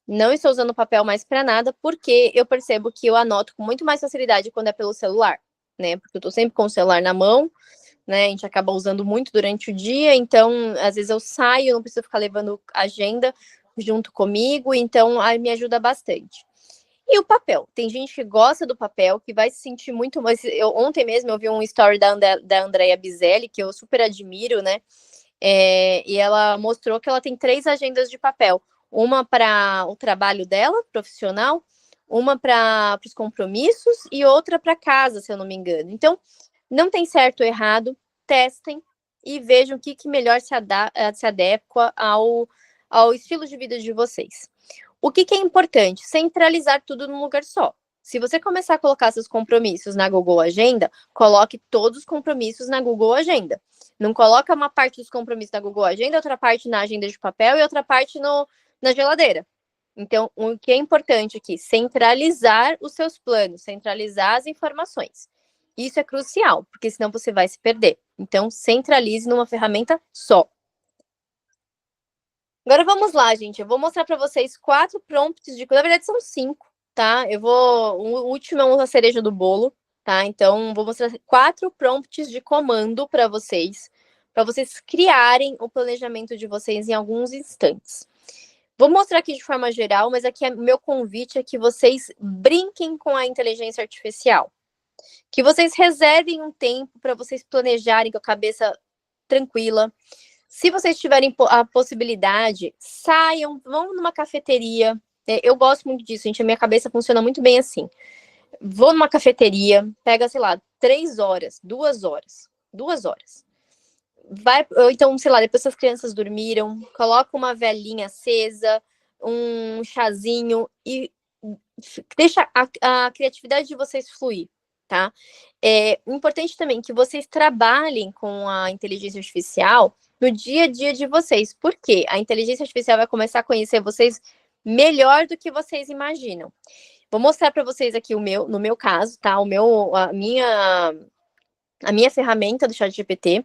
Não estou usando papel mais para nada, porque eu percebo que eu anoto com muito mais facilidade quando é pelo celular, né? Porque eu estou sempre com o celular na mão, né? A gente acaba usando muito durante o dia, então às vezes eu saio, não preciso ficar levando agenda junto comigo, então aí me ajuda bastante. E o papel, tem gente que gosta do papel, que vai se sentir muito mais. Ontem mesmo eu vi um story da Andrea Bizelli, que eu super admiro, né? E ela mostrou que ela tem 3 agendas de papel. Uma para o trabalho dela, profissional, uma para os compromissos e outra para casa, se eu não me engano. Então, não tem certo ou errado, testem e vejam o que melhor se adequa ao estilo de vida de vocês. O que é importante? Centralizar tudo num lugar só. Se você começar a colocar seus compromissos na Google Agenda, coloque todos os compromissos na Google Agenda. Não coloca uma parte dos compromissos na Google Agenda, outra parte na agenda de papel e outra parte na geladeira. Então, o que é importante aqui? Centralizar os seus planos, centralizar as informações. Isso é crucial, porque senão você vai se perder. Então, centralize numa ferramenta só. Agora vamos lá, gente. Eu vou mostrar para vocês 4 prompts de. Na verdade, são 5, tá? O último é uma cereja do bolo, tá? Então, vou mostrar 4 prompts de comando para vocês criarem o planejamento de vocês em alguns instantes. Vou mostrar aqui de forma geral, mas aqui meu convite é que vocês brinquem com a inteligência artificial. Que vocês reservem um tempo para vocês planejarem com a cabeça tranquila. Se vocês tiverem a possibilidade, saiam, vão numa cafeteria. Eu gosto muito disso, gente. A minha cabeça funciona muito bem assim. Vou numa cafeteria, pega, sei lá, 3 horas, 2 horas. 2 horas. Vai, ou então, sei lá, depois que as crianças dormiram, coloca uma velinha acesa, um chazinho e deixa a criatividade de vocês fluir, tá? É importante também que vocês trabalhem com a inteligência artificial no dia a dia de vocês, porque a inteligência artificial vai começar a conhecer vocês melhor do que vocês imaginam. Vou mostrar para vocês aqui no meu caso, tá? A minha ferramenta do ChatGPT.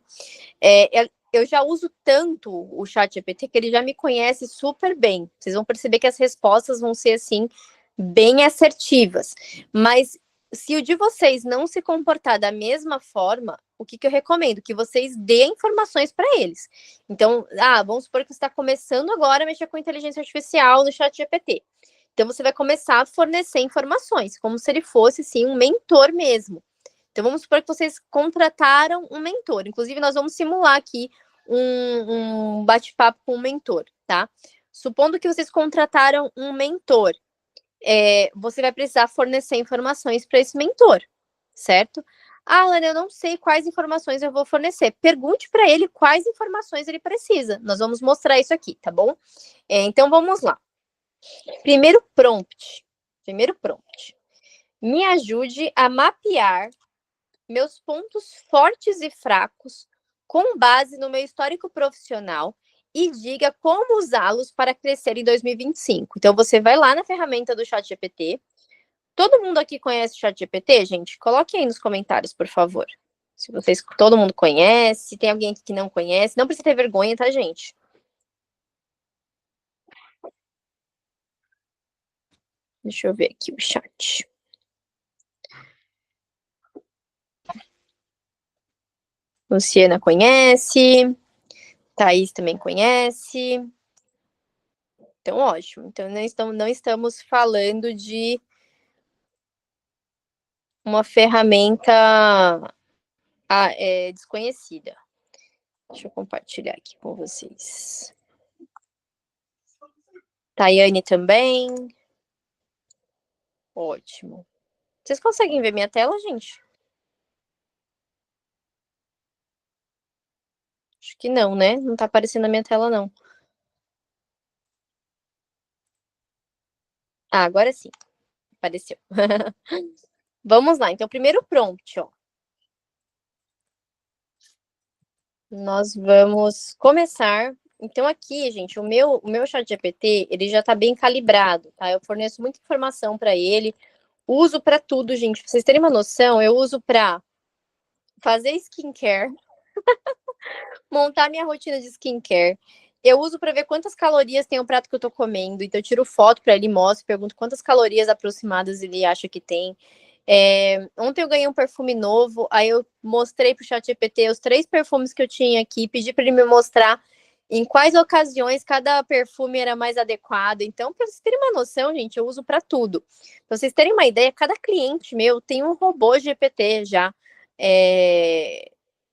Eu já uso tanto o ChatGPT que ele já me conhece super bem. Vocês vão perceber que as respostas vão ser assim bem assertivas. Mas se o de vocês não se comportar da mesma forma, o que eu recomendo? Que vocês dêem informações para eles. Então, vamos supor que você está começando agora a mexer com inteligência artificial no ChatGPT. Então, você vai começar a fornecer informações, como se ele fosse, sim, um mentor mesmo. Então, vamos supor que vocês contrataram um mentor. Inclusive, nós vamos simular aqui um bate-papo com um mentor, tá? Supondo que vocês contrataram um mentor, você vai precisar fornecer informações para esse mentor, certo? Lana, eu não sei quais informações eu vou fornecer. Pergunte para ele quais informações ele precisa. Nós vamos mostrar isso aqui, tá bom? Então, vamos lá. Primeiro prompt. Me ajude a mapear meus pontos fortes e fracos com base no meu histórico profissional e diga como usá-los para crescer em 2025. Então, você vai lá na ferramenta do ChatGPT. Todo mundo aqui conhece o ChatGPT, gente? Coloque aí nos comentários, por favor. Se vocês, todo mundo conhece, se tem alguém aqui que não conhece, não precisa ter vergonha, tá, gente? Deixa eu ver aqui o chat. Luciana conhece, Thaís também conhece. Então, ótimo. Então, não estamos falando de uma ferramenta desconhecida. Deixa eu compartilhar aqui com vocês. Tayane também. Ótimo. Vocês conseguem ver minha tela, gente? Acho que não, né? Não tá aparecendo na minha tela, não. Ah, agora sim. Apareceu. Vamos lá. Então, primeiro prompt, ó. Nós vamos começar. Então, aqui, gente, o meu chat GPT, ele já tá bem calibrado, tá? Eu forneço muita informação para ele. Uso para tudo, gente. Pra vocês terem uma noção, eu uso para fazer skincare, montar minha rotina de skincare. Eu uso para ver quantas calorias tem o prato que eu tô comendo. Então, eu tiro foto para ele, mostro, pergunto quantas calorias aproximadas ele acha que tem. Ontem eu ganhei um perfume novo, aí eu mostrei pro ChatGPT os 3 perfumes que eu tinha aqui, pedi para ele me mostrar em quais ocasiões cada perfume era mais adequado. Então, para vocês terem uma noção, gente, eu uso para tudo. Pra vocês terem uma ideia, cada cliente meu tem um robô GPT já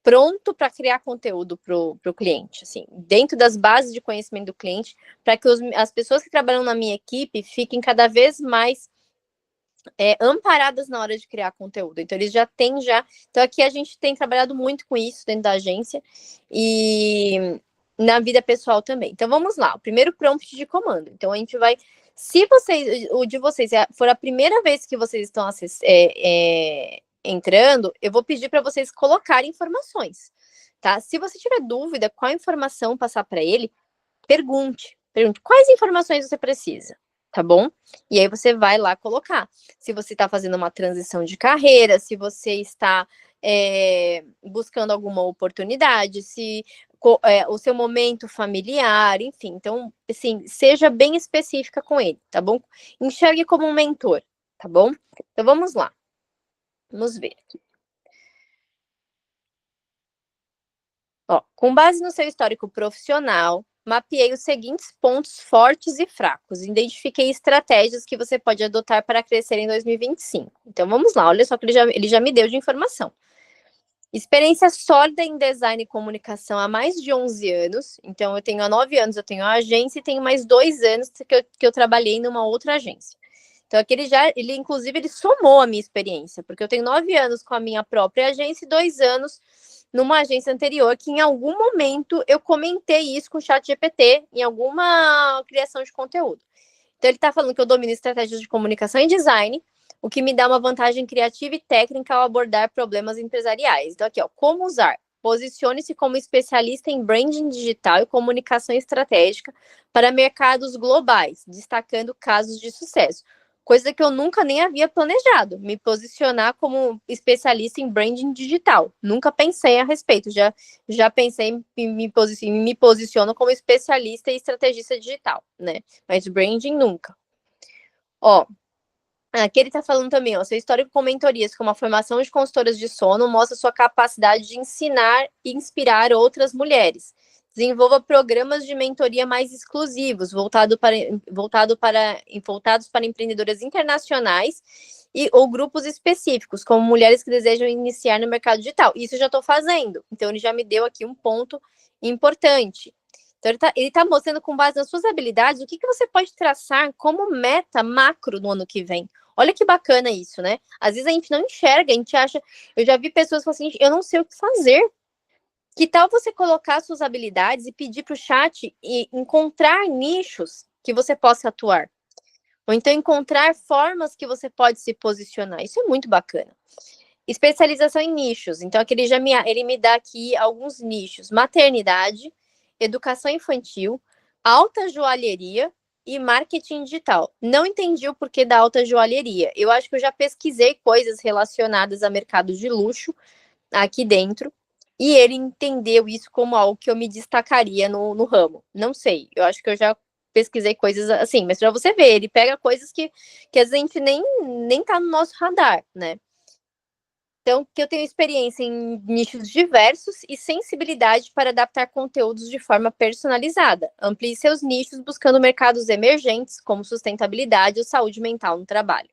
pronto para criar conteúdo pro cliente, assim, dentro das bases de conhecimento do cliente, para que as pessoas que trabalham na minha equipe fiquem cada vez mais amparadas na hora de criar conteúdo. Então, eles já têm já. Então, aqui a gente tem trabalhado muito com isso dentro da agência e na vida pessoal também. Então, vamos lá. O primeiro prompt de comando. Então, a gente vai. Se vocês, o de vocês for a primeira vez que vocês estão entrando, eu vou pedir para vocês colocarem informações, tá? Se você tiver dúvida qual informação passar para ele, pergunte quais informações você precisa, tá bom? E aí você vai lá colocar. Se você está fazendo uma transição de carreira, se você está buscando alguma oportunidade, se o seu momento familiar, enfim. Então, assim, seja bem específica com ele, tá bom? Enxergue como um mentor, tá bom? Então, vamos lá. Vamos ver aqui. Ó, com base no seu histórico profissional, mapeei os seguintes pontos fortes e fracos. Identifiquei estratégias que você pode adotar para crescer em 2025. Então, vamos lá. Olha só que ele já me deu de informação. Experiência sólida em design e comunicação há mais de 11 anos. Então, eu tenho há 9 anos, eu tenho a agência e tenho mais 2 anos que eu trabalhei numa outra agência. Então, aqui inclusive, ele somou a minha experiência, porque eu tenho 9 anos com a minha própria agência e 2 anos numa agência anterior, que em algum momento eu comentei isso com o chat GPT, em alguma criação de conteúdo. Então, ele está falando que eu domino estratégias de comunicação e design, o que me dá uma vantagem criativa e técnica ao abordar problemas empresariais. Então, aqui, ó, como usar? Posicione-se como especialista em branding digital e comunicação estratégica para mercados globais, destacando casos de sucesso. Coisa que eu nunca nem havia planejado, me posicionar como especialista em branding digital. Nunca pensei a respeito, já pensei em me posiciono como especialista e estrategista digital, né? Mas branding nunca. Ó, aqui ele está falando também, ó, seu histórico com mentorias, como a formação de consultoras de sono, mostra sua capacidade de ensinar e inspirar outras mulheres. Desenvolva programas de mentoria mais exclusivos, voltados para empreendedoras internacionais ou grupos específicos, como mulheres que desejam iniciar no mercado digital. Isso eu já estou fazendo. Então, ele já me deu aqui um ponto importante. Então, ele tá mostrando, com base nas suas habilidades, o que você pode traçar como meta macro no ano que vem. Olha que bacana isso, né? Às vezes a gente não enxerga, a gente acha. Eu já vi pessoas falando assim: eu não sei o que fazer. Que tal você colocar suas habilidades e pedir para o chat e encontrar nichos que você possa atuar? Ou então encontrar formas que você pode se posicionar. Isso é muito bacana. Especialização em nichos. Então, aqui ele me dá aqui alguns nichos. Maternidade, educação infantil, alta joalheria e marketing digital. Não entendi o porquê da alta joalheria. Eu acho que eu já pesquisei coisas relacionadas a mercado de luxo aqui dentro, e ele entendeu isso como algo que eu me destacaria no ramo. Não sei, eu acho que eu já pesquisei coisas assim, mas para você ver, ele pega coisas que às vezes a gente nem tá no nosso radar, né? Então, que eu tenho experiência em nichos diversos e sensibilidade para adaptar conteúdos de forma personalizada. Amplie seus nichos buscando mercados emergentes, como sustentabilidade ou saúde mental no trabalho.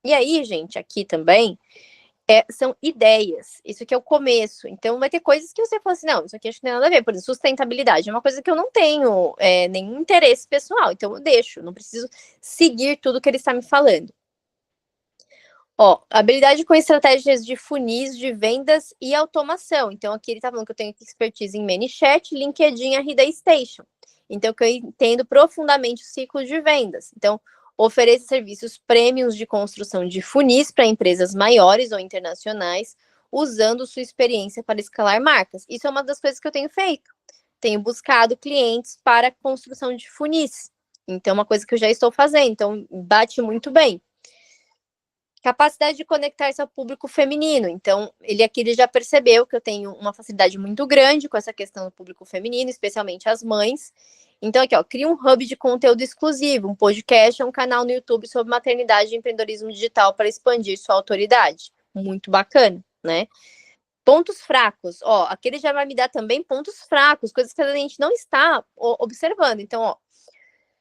E aí, gente, aqui também são ideias. Isso aqui é o começo. Então, vai ter coisas que você fala assim, não, isso aqui acho que não tem nada a ver. Por exemplo, sustentabilidade é uma coisa que eu não tenho nenhum interesse pessoal. Então, eu deixo. Não preciso seguir tudo que ele está me falando. Ó, habilidade com estratégias de funis, de vendas e automação. Então, aqui ele está falando que eu tenho expertise em ManyChat, LinkedIn e Rida Station. Então, que eu entendo profundamente o ciclo de vendas. Então, ofereça serviços premiums de construção de funis para empresas maiores ou internacionais, usando sua experiência para escalar marcas. Isso é uma das coisas que eu tenho feito. Tenho buscado clientes para a construção de funis. Então, é uma coisa que eu já estou fazendo. Então, bate muito bem. Capacidade de conectar-se ao público feminino. Então, ele já percebeu que eu tenho uma facilidade muito grande com essa questão do público feminino, especialmente as mães. Então, aqui, ó, cria um hub de conteúdo exclusivo, um podcast, um canal no YouTube sobre maternidade e empreendedorismo digital para expandir sua autoridade. Muito bacana, né? Pontos fracos, ó, aqui ele já vai me dar também pontos fracos, coisas que a gente não está observando. Então, ó,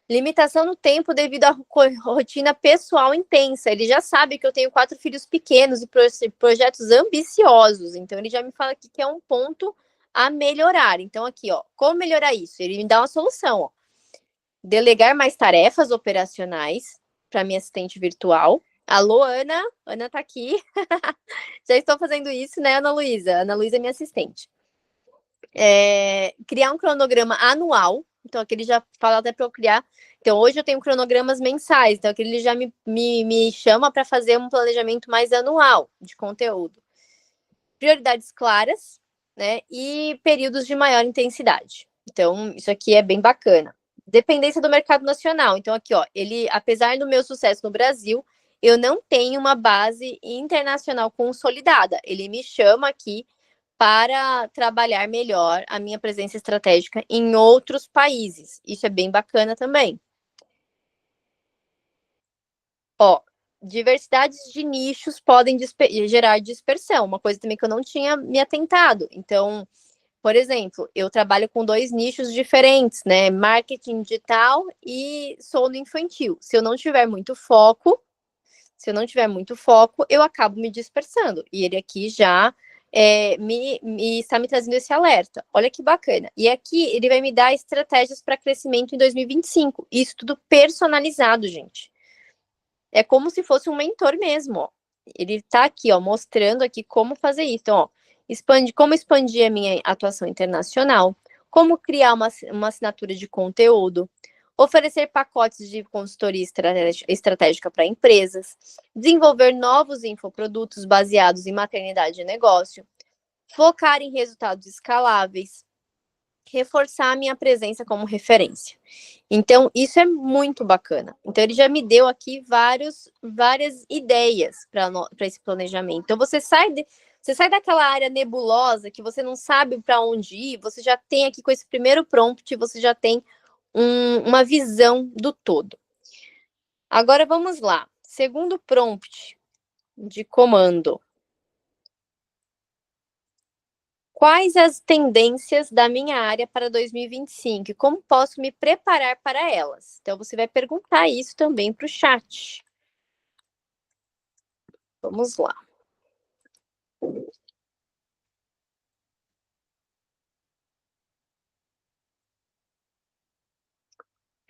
limitação no tempo devido à rotina pessoal intensa. Ele já sabe que eu tenho 4 filhos pequenos e projetos ambiciosos. Então, ele já me fala aqui que é um ponto a melhorar. Então, aqui, ó, como melhorar isso? Ele me dá uma solução, ó. Delegar mais tarefas operacionais para minha assistente virtual. Alô, Ana. Ana tá aqui. Já estou fazendo isso, né, Ana Luísa? Ana Luísa é minha assistente. Criar um cronograma anual. Então, aqui ele já fala até para eu criar. Então, hoje eu tenho cronogramas mensais. Então, aqui ele já me chama para fazer um planejamento mais anual de conteúdo. Prioridades claras, né? E períodos de maior intensidade. Então, isso aqui é bem bacana. Dependência do mercado nacional. Então, aqui, ó, ele, apesar do meu sucesso no Brasil, eu não tenho uma base internacional consolidada. Ele me chama aqui para trabalhar melhor a minha presença estratégica em outros países. Isso é bem bacana também. Ó, diversidades de nichos podem gerar dispersão, uma coisa também que eu não tinha me atentado. Então, por exemplo, eu trabalho com 2 nichos diferentes, né? Marketing digital e sono infantil. Se eu não tiver muito foco, eu acabo me dispersando. E ele aqui já está me trazendo esse alerta. Olha que bacana. E aqui ele vai me dar estratégias para crescimento em 2025. Isso tudo personalizado, gente. É como se fosse um mentor mesmo, ó. Ele está aqui, ó, mostrando aqui como fazer isso. Então, ó, como expandir a minha atuação internacional, como criar uma assinatura de conteúdo, oferecer pacotes de consultoria estratégica para empresas, desenvolver novos infoprodutos baseados em maternidade e negócio, focar em resultados escaláveis, reforçar a minha presença como referência. Então, isso é muito bacana. Então, ele já me deu aqui várias ideias para esse planejamento. Então, você sai daquela área nebulosa que você não sabe para onde ir, você já tem aqui com esse primeiro prompt, você já tem uma visão do todo. Agora, vamos lá. Segundo prompt de comando. Quais as tendências da minha área para 2025 e como posso me preparar para elas? Então, você vai perguntar isso também para o chat. Vamos lá.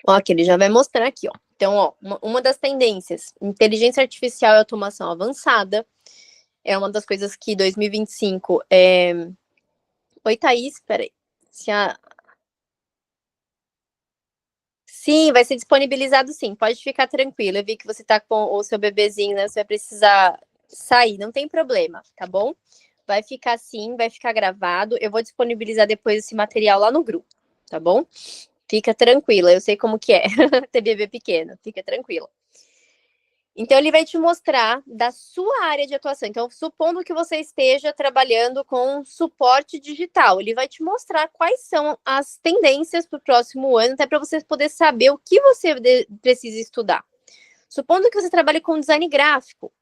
Ó, aqui ele já vai mostrar aqui, ó. Então, ó, uma das tendências, inteligência artificial e automação avançada, é uma das coisas que 2025 Oi, Thaís, peraí. Sim, vai ser disponibilizado sim, pode ficar tranquilo. Eu vi que você tá com o seu bebezinho, né? Você vai precisar sair, não tem problema, tá bom? vai ficar assim, vai ficar gravado. Eu vou disponibilizar depois esse material lá no grupo, tá bom? Fica tranquila, eu sei como que é ter bebê pequeno, fica tranquila. Então, ele vai te mostrar da sua área de atuação. Então, supondo que você esteja trabalhando com suporte digital, ele vai te mostrar quais são as tendências para o próximo ano, até para você poder saber o que você precisa estudar. Supondo que você trabalhe com design gráfico.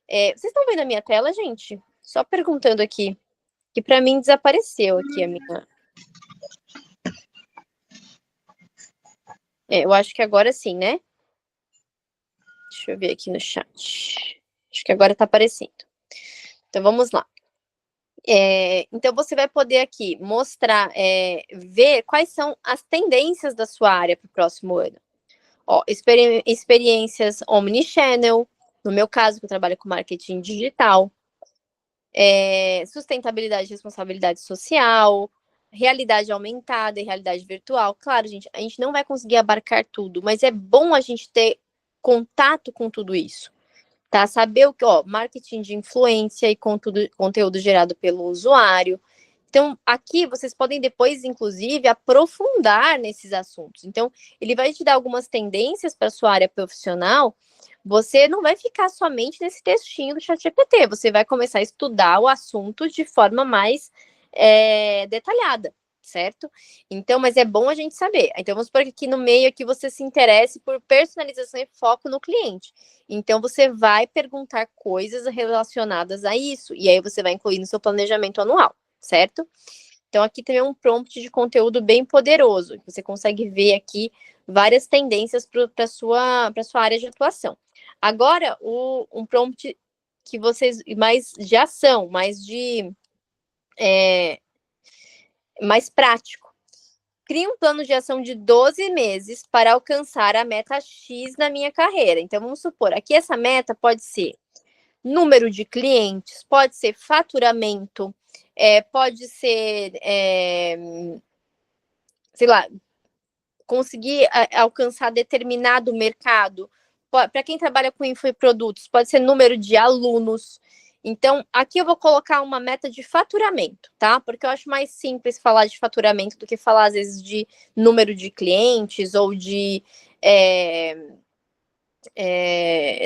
Vocês estão vendo a minha tela, gente? Só perguntando aqui, que para mim desapareceu aqui a minha. Eu acho que agora sim, né? Deixa eu ver aqui no chat. Acho que agora está aparecendo. Então, vamos lá. Então, você vai poder aqui mostrar, ver quais são as tendências da sua área para o próximo ano. Ó, experiências omnichannel, no meu caso, que eu trabalho com marketing digital, sustentabilidade e responsabilidade social, realidade aumentada e realidade virtual. Claro, gente, a gente não vai conseguir abarcar tudo, mas é bom a gente ter contato com tudo isso. Tá? Saber o que, ó, marketing de influência e conteúdo gerado pelo usuário. Então, aqui vocês podem depois, inclusive, aprofundar nesses assuntos. Então, ele vai te dar algumas tendências para a sua área profissional. Você não vai ficar somente nesse textinho do ChatGPT, você vai começar a estudar o assunto de forma mais detalhada, certo? Então, mas é bom a gente saber. Então, vamos supor que aqui no meio aqui você se interesse por personalização e foco no cliente. Então, você vai perguntar coisas relacionadas a isso, e aí você vai incluir no seu planejamento anual, certo? Então, aqui também é um prompt de conteúdo bem poderoso. Você consegue ver aqui várias tendências para a sua área de atuação. Agora, um prompt que vocês, mais de ação, mais prático. Crie um plano de ação de 12 meses para alcançar a meta X na minha carreira. Então, vamos supor, aqui essa meta pode ser número de clientes, pode ser faturamento, pode ser, sei lá, conseguir alcançar determinado mercado. Para quem trabalha com infoprodutos, pode ser número de alunos. Então, aqui eu vou colocar uma meta de faturamento, tá? Porque eu acho mais simples falar de faturamento do que falar, às vezes, de número de clientes ou de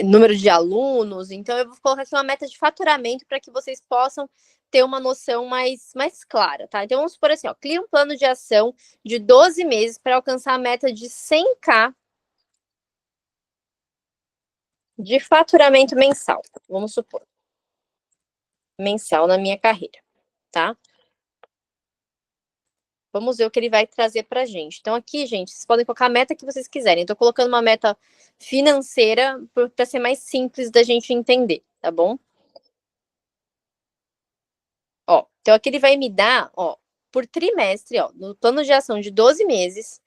número de alunos. Então, eu vou colocar aqui uma meta de faturamento para que vocês possam ter uma noção mais clara, tá? Então, vamos supor assim, ó, cria um plano de ação de 12 meses para alcançar a meta de 100K de faturamento mensal. Vamos supor. Mensal na minha carreira, tá? Vamos ver o que ele vai trazer pra gente. Então, aqui, gente, vocês podem colocar a meta que vocês quiserem. Estou colocando uma meta financeira para ser mais simples da gente entender, tá bom? Ó, então aqui ele vai me dar, ó, por trimestre, ó, no plano de ação de 12 meses,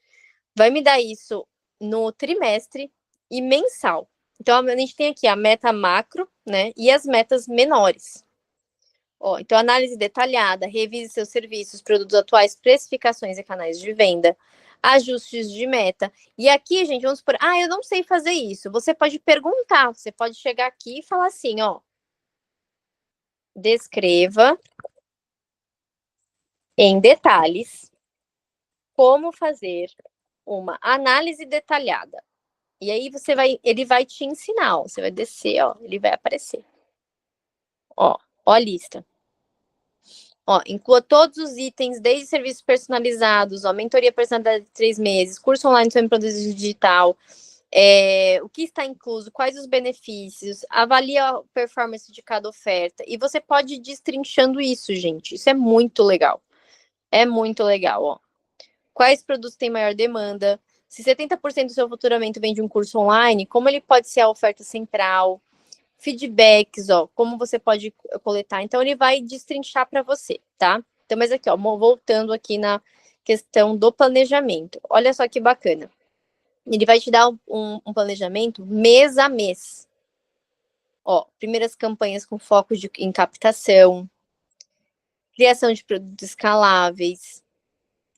vai me dar isso no trimestre e mensal. Então, a gente tem aqui a meta macro, né, e as metas menores. Ó, então, análise detalhada, revise seus serviços, produtos atuais, precificações e canais de venda, ajustes de meta. E aqui, gente, vamos supor, eu não sei fazer isso. Você pode perguntar, você pode chegar aqui e falar assim, ó, descreva em detalhes como fazer uma análise detalhada. E aí ele vai te ensinar, ó, você vai descer, ó, ele vai aparecer. Ó a lista. Ó, inclua todos os itens, desde serviços personalizados, ó, mentoria personalizada de 3 meses, curso online sobre produto digital, o que está incluso, quais os benefícios, avalia a performance de cada oferta. E você pode ir destrinchando isso, gente. Isso é muito legal. É muito legal, ó. Quais produtos têm maior demanda? Se 70% do seu faturamento vem de um curso online, como ele pode ser a oferta central? Feedbacks, ó, como você pode coletar. Então, ele vai destrinchar para você, tá? Então, mas aqui, ó, voltando aqui na questão do planejamento. Olha só que bacana. Ele vai te dar um planejamento mês a mês. Ó, primeiras campanhas com foco em captação, criação de produtos escaláveis,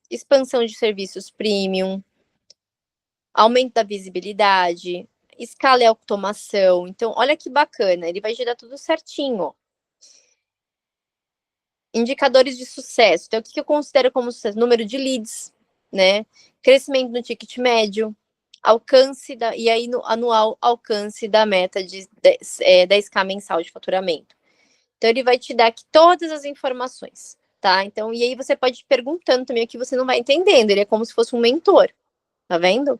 expansão de serviços premium, aumento da visibilidade, escala e automação. Então, olha que bacana, ele vai gerar tudo certinho. indicadores de sucesso. Então, o que eu considero como sucesso? Número de leads, né? Crescimento no ticket médio, alcance e aí no anual alcance da meta de 10K mensal de faturamento. Então, ele vai te dar aqui todas as informações, tá? Então, e aí você pode ir perguntando também o que você não vai entendendo. Ele é como se fosse um mentor, tá vendo?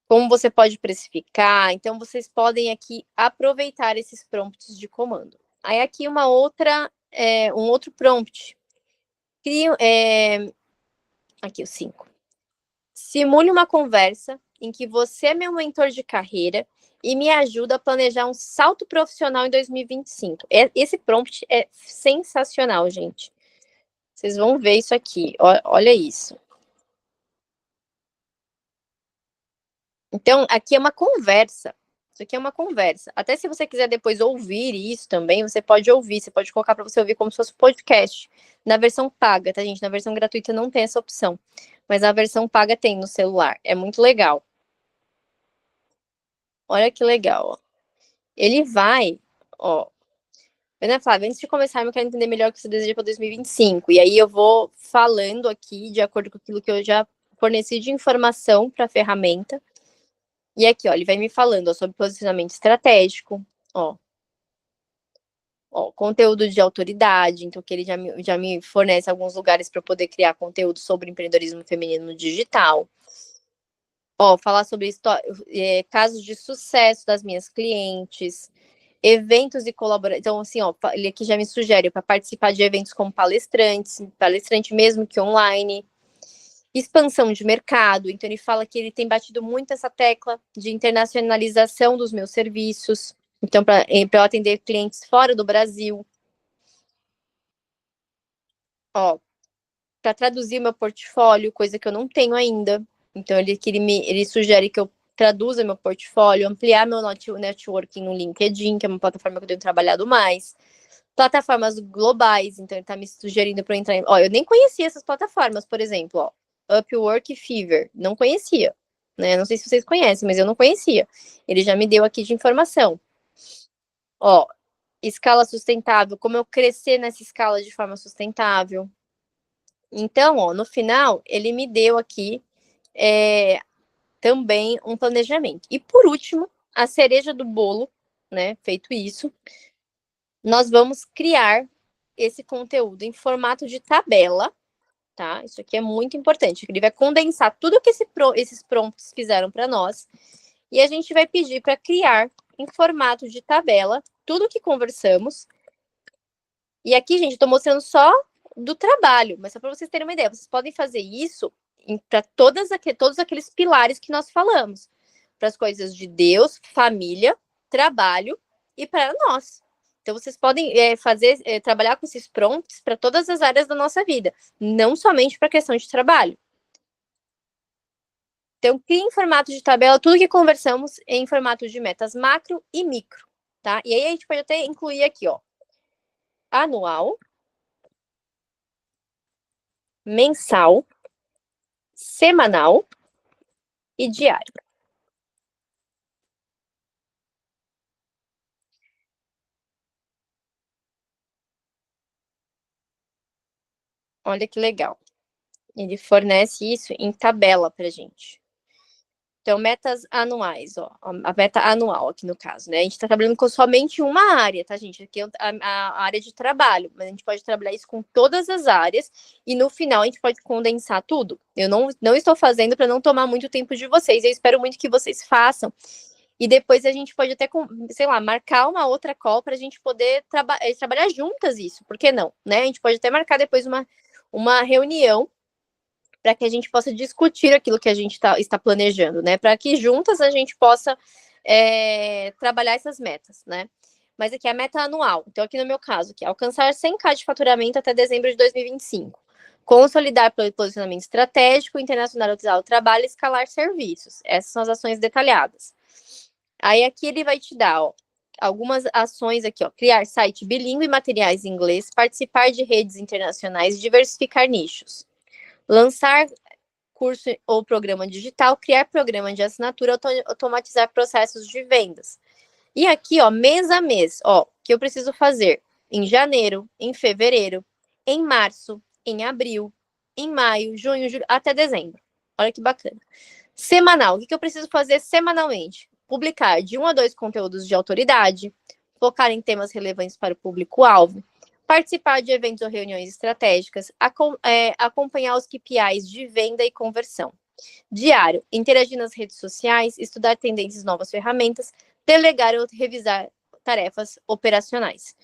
Como você pode precificar. Então, vocês podem aqui aproveitar esses prompts de comando. Aí, aqui um outro prompt. Aqui o 5. Simule uma conversa em que você é meu mentor de carreira e me ajuda a planejar um salto profissional em 2025. Esse prompt é sensacional, gente. Vocês vão ver isso aqui. Olha isso. Então, aqui é uma conversa. Isso aqui é uma conversa. Até se você quiser depois ouvir isso também, você pode ouvir. Você pode colocar para você ouvir como se fosse podcast. Na versão paga, tá, gente? Na versão gratuita não tem essa opção. Mas a versão paga tem no celular. É muito legal. Olha que legal, ó. Ele vai, ó. Ana Flávia, antes de começar, eu quero entender melhor o que você deseja para 2025. E aí eu vou falando aqui, de acordo com aquilo que eu já forneci de informação para a ferramenta. E aqui, ó, ele vai me falando ó, sobre posicionamento estratégico, ó, conteúdo de autoridade, então que ele já me fornece alguns lugares para poder criar conteúdo sobre empreendedorismo feminino no digital. Ó, falar sobre casos de sucesso das minhas clientes, eventos e colaborações. Então, assim, ó, ele aqui já me sugere para participar de eventos como palestrante mesmo que online. Expansão de mercado, então ele fala que ele tem batido muito essa tecla de internacionalização dos meus serviços, então para eu atender clientes fora do Brasil, ó, para traduzir meu portfólio, coisa que eu não tenho ainda, então ele sugere que eu traduza meu portfólio, ampliar meu networking no LinkedIn, que é uma plataforma que eu tenho trabalhado mais, plataformas globais, então ele está me sugerindo para eu entrar ó, eu nem conhecia essas plataformas, por exemplo, ó, Upwork e Fiverr, não conhecia, né? Não sei se vocês conhecem, mas eu não conhecia. Ele já me deu aqui de informação. Ó, escala sustentável, como eu crescer nessa escala de forma sustentável. Então, ó, no final, ele me deu aqui também um planejamento. E por último, a cereja do bolo, né? Feito isso, nós vamos criar esse conteúdo em formato de tabela, tá? Isso aqui é muito importante. Ele vai condensar tudo que esses prompts fizeram para nós e a gente vai pedir para criar em formato de tabela tudo que conversamos. E aqui, gente, estou mostrando só do trabalho, mas só para vocês terem uma ideia, vocês podem fazer isso para todos aqueles pilares que nós falamos, para as coisas de Deus, família, trabalho e para nós. Então, vocês podem trabalhar com esses prompts para todas as áreas da nossa vida, não somente para a questão de trabalho. Então, cria em formato de tabela tudo que conversamos em formato de metas macro e micro, tá? E aí a gente pode até incluir aqui, ó, anual, mensal, semanal e diário. Olha que legal. Ele fornece isso em tabela para gente. Então, metas anuais, ó. A meta anual aqui no caso, né? A gente está trabalhando com somente uma área, tá, gente? Aqui é a área de trabalho, mas a gente pode trabalhar isso com todas as áreas e no final a gente pode condensar tudo. Eu não estou fazendo para não tomar muito tempo de vocês. Eu espero muito que vocês façam. E depois a gente pode até, sei lá, marcar uma outra call para a gente poder trabalhar juntas isso. Por que não? Né? A gente pode até marcar depois uma reunião para que a gente possa discutir aquilo que a gente está planejando, né? Para que juntas a gente possa trabalhar essas metas, né? Mas aqui é a meta anual. Então, aqui no meu caso, que é alcançar 100K de faturamento até dezembro de 2025. Consolidar posicionamento estratégico, internacionalizar o trabalho e escalar serviços. Essas são as ações detalhadas. Aí aqui ele vai te dar, ó, algumas ações aqui, ó. Criar site bilíngue e materiais em inglês, participar de redes internacionais, diversificar nichos. Lançar curso ou programa digital, criar programa de assinatura, automatizar processos de vendas. E aqui, ó, mês a mês, ó, o que eu preciso fazer? em janeiro, em fevereiro, em março, em abril, em maio, junho, julho, até dezembro. Olha que bacana. Semanal. O que eu preciso fazer semanalmente? Publicar de 1 a 2 conteúdos de autoridade, focar em temas relevantes para o público-alvo, participar de eventos ou reuniões estratégicas, acompanhar os KPIs de venda e conversão. Diário, interagir nas redes sociais, estudar tendências, novas ferramentas, delegar ou revisar tarefas operacionais.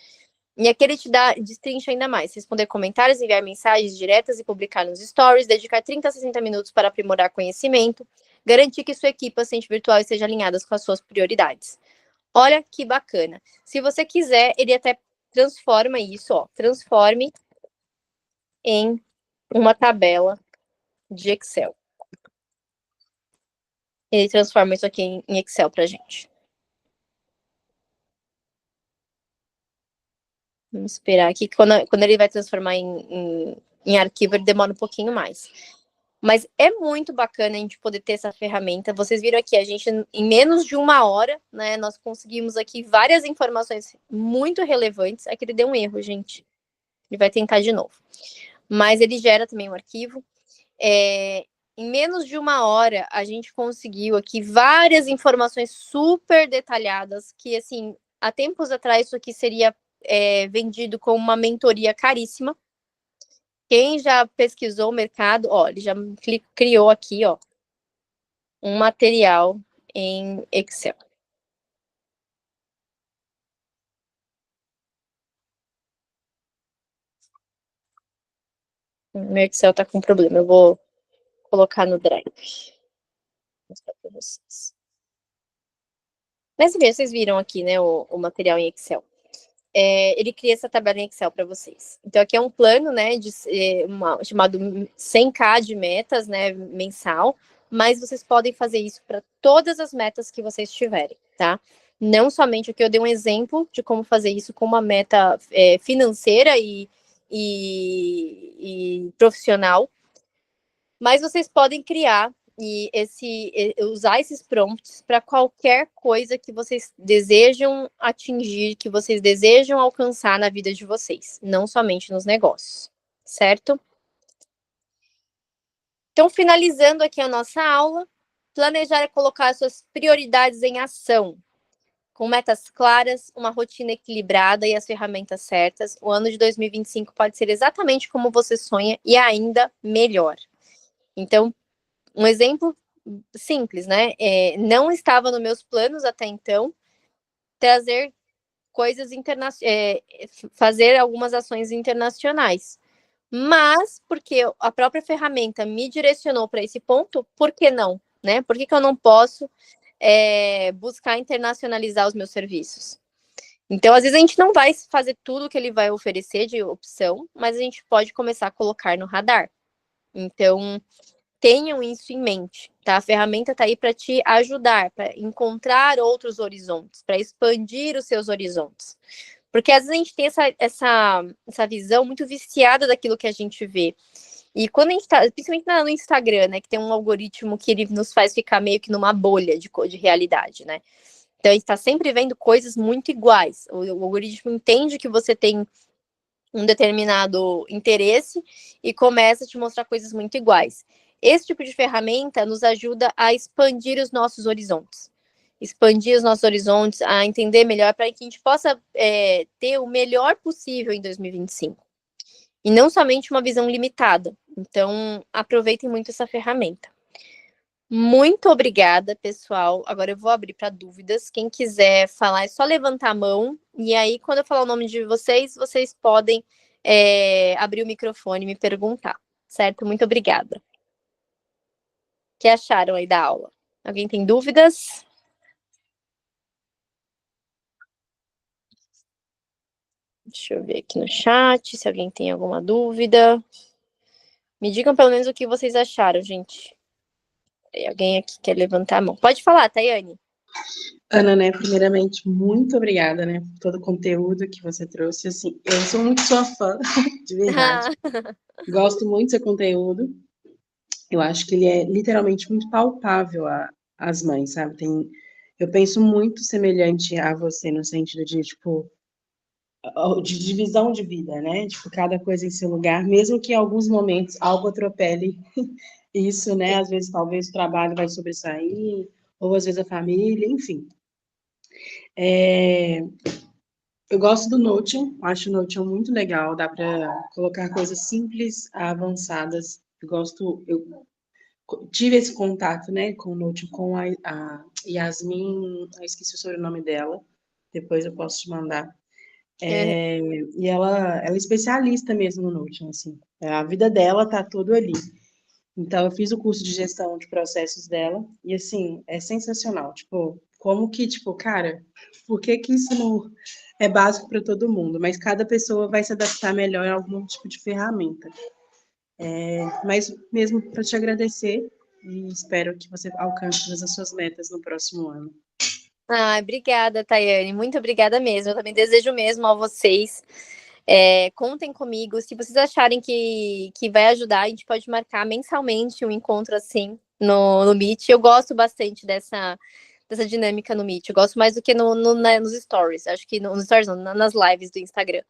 E aqui ele te destrincha ainda mais. Responder comentários, enviar mensagens diretas e publicar nos stories, dedicar 30 a 60 minutos para aprimorar conhecimento, garantir que sua equipe assistente virtual esteja alinhada com as suas prioridades. Olha que bacana. Se você quiser, ele até transforma isso, ó, transforme em uma tabela de Excel. Ele transforma isso aqui em Excel pra gente. Vamos esperar aqui, que quando ele vai transformar em arquivo, ele demora um pouquinho mais. Mas é muito bacana a gente poder ter essa ferramenta. Vocês viram aqui, a gente, em menos de 1 hora, né, nós conseguimos aqui várias informações muito relevantes. Aqui ele deu um erro, gente. Ele vai tentar de novo. Mas ele gera também um arquivo. Em menos de 1 hora, a gente conseguiu aqui várias informações super detalhadas, que, assim, há tempos atrás isso aqui seria vendido como uma mentoria caríssima. Quem já pesquisou o mercado, ó, ele já criou aqui, ó, um material em Excel. Meu Excel tá com problema, eu vou colocar no Drive. Vou mostrar para vocês. Mas vocês viram aqui, né, o material em Excel. Ele cria essa tabela em Excel para vocês. Então, aqui é um plano, né, chamado 100K de metas, né, mensal, mas vocês podem fazer isso para todas as metas que vocês tiverem, tá? Não somente aqui, eu dei um exemplo de como fazer isso com uma meta financeira e profissional, mas vocês podem criar usar esses prompts para qualquer coisa que vocês desejam atingir, que vocês desejam alcançar na vida de vocês, não somente nos negócios, certo? Então, finalizando aqui a nossa aula, planejar é colocar suas prioridades em ação. Com metas claras, uma rotina equilibrada e as ferramentas certas, o ano de 2025 pode ser exatamente como você sonha e ainda melhor. Então, um exemplo simples, né? Não estava nos meus planos até então trazer coisas internacionais, fazer algumas ações internacionais. Mas, porque a própria ferramenta me direcionou para esse ponto, por que não? Né? Por que eu não posso buscar internacionalizar os meus serviços? Então, às vezes, a gente não vai fazer tudo que ele vai oferecer de opção, mas a gente pode começar a colocar no radar. Então, tenham isso em mente, tá? A ferramenta está aí para te ajudar, para encontrar outros horizontes, para expandir os seus horizontes. Porque às vezes a gente tem essa visão muito viciada daquilo que a gente vê. E quando a gente está, principalmente no Instagram, né, que tem um algoritmo que ele nos faz ficar meio que numa bolha de realidade, né? Então a gente está sempre vendo coisas muito iguais. O algoritmo entende que você tem um determinado interesse e começa a te mostrar coisas muito iguais. Esse tipo de ferramenta nos ajuda a expandir os nossos horizontes. Expandir os nossos horizontes, a entender melhor, para que a gente possa ter o melhor possível em 2025. E não somente uma visão limitada. Então, aproveitem muito essa ferramenta. Muito obrigada, pessoal. Agora eu vou abrir para dúvidas. Quem quiser falar, é só levantar a mão. E aí, quando eu falar o nome de vocês, vocês podem abrir o microfone e me perguntar. Certo? Muito obrigada. O que acharam aí da aula? Alguém tem dúvidas? Deixa eu ver aqui no chat se alguém tem alguma dúvida. Me digam pelo menos o que vocês acharam, gente. Alguém aqui quer levantar a mão? Pode falar, Tayane. Ana, né, primeiramente, muito obrigada, né, por todo o conteúdo que você trouxe, assim, eu sou muito sua fã, de verdade, gosto muito do seu conteúdo, eu acho que ele é literalmente muito palpável às mães, sabe, eu penso muito semelhante a você, no sentido de, tipo, de divisão de vida, né? Tipo, cada coisa em seu lugar, mesmo que em alguns momentos algo atropele isso, né? Às vezes, talvez o trabalho vai sobressair, ou às vezes a família, enfim. Eu gosto do Notion, acho o Notion muito legal, dá para colocar coisas simples a avançadas. Eu tive esse contato, né, com o Notion, com a Yasmin, eu esqueci o sobrenome dela, depois eu posso te mandar. Uhum. E ela é especialista mesmo no Notion, assim. A vida dela tá tudo ali. Então, eu fiz o curso de gestão de processos dela e, assim, é sensacional. Tipo, como que, tipo, cara, por que que isso não é básico para todo mundo? Mas cada pessoa vai se adaptar melhor a algum tipo de ferramenta. Mas mesmo para te agradecer e espero que você alcance todas as suas metas no próximo ano. Ah, obrigada, Tayane. Muito obrigada mesmo. Eu também desejo mesmo a vocês. Contem comigo. Se vocês acharem que vai ajudar, a gente pode marcar mensalmente um encontro assim no Meet. Eu gosto bastante dessa dinâmica no Meet. Eu gosto mais do que nos stories. Acho que nos stories não, nas lives do Instagram.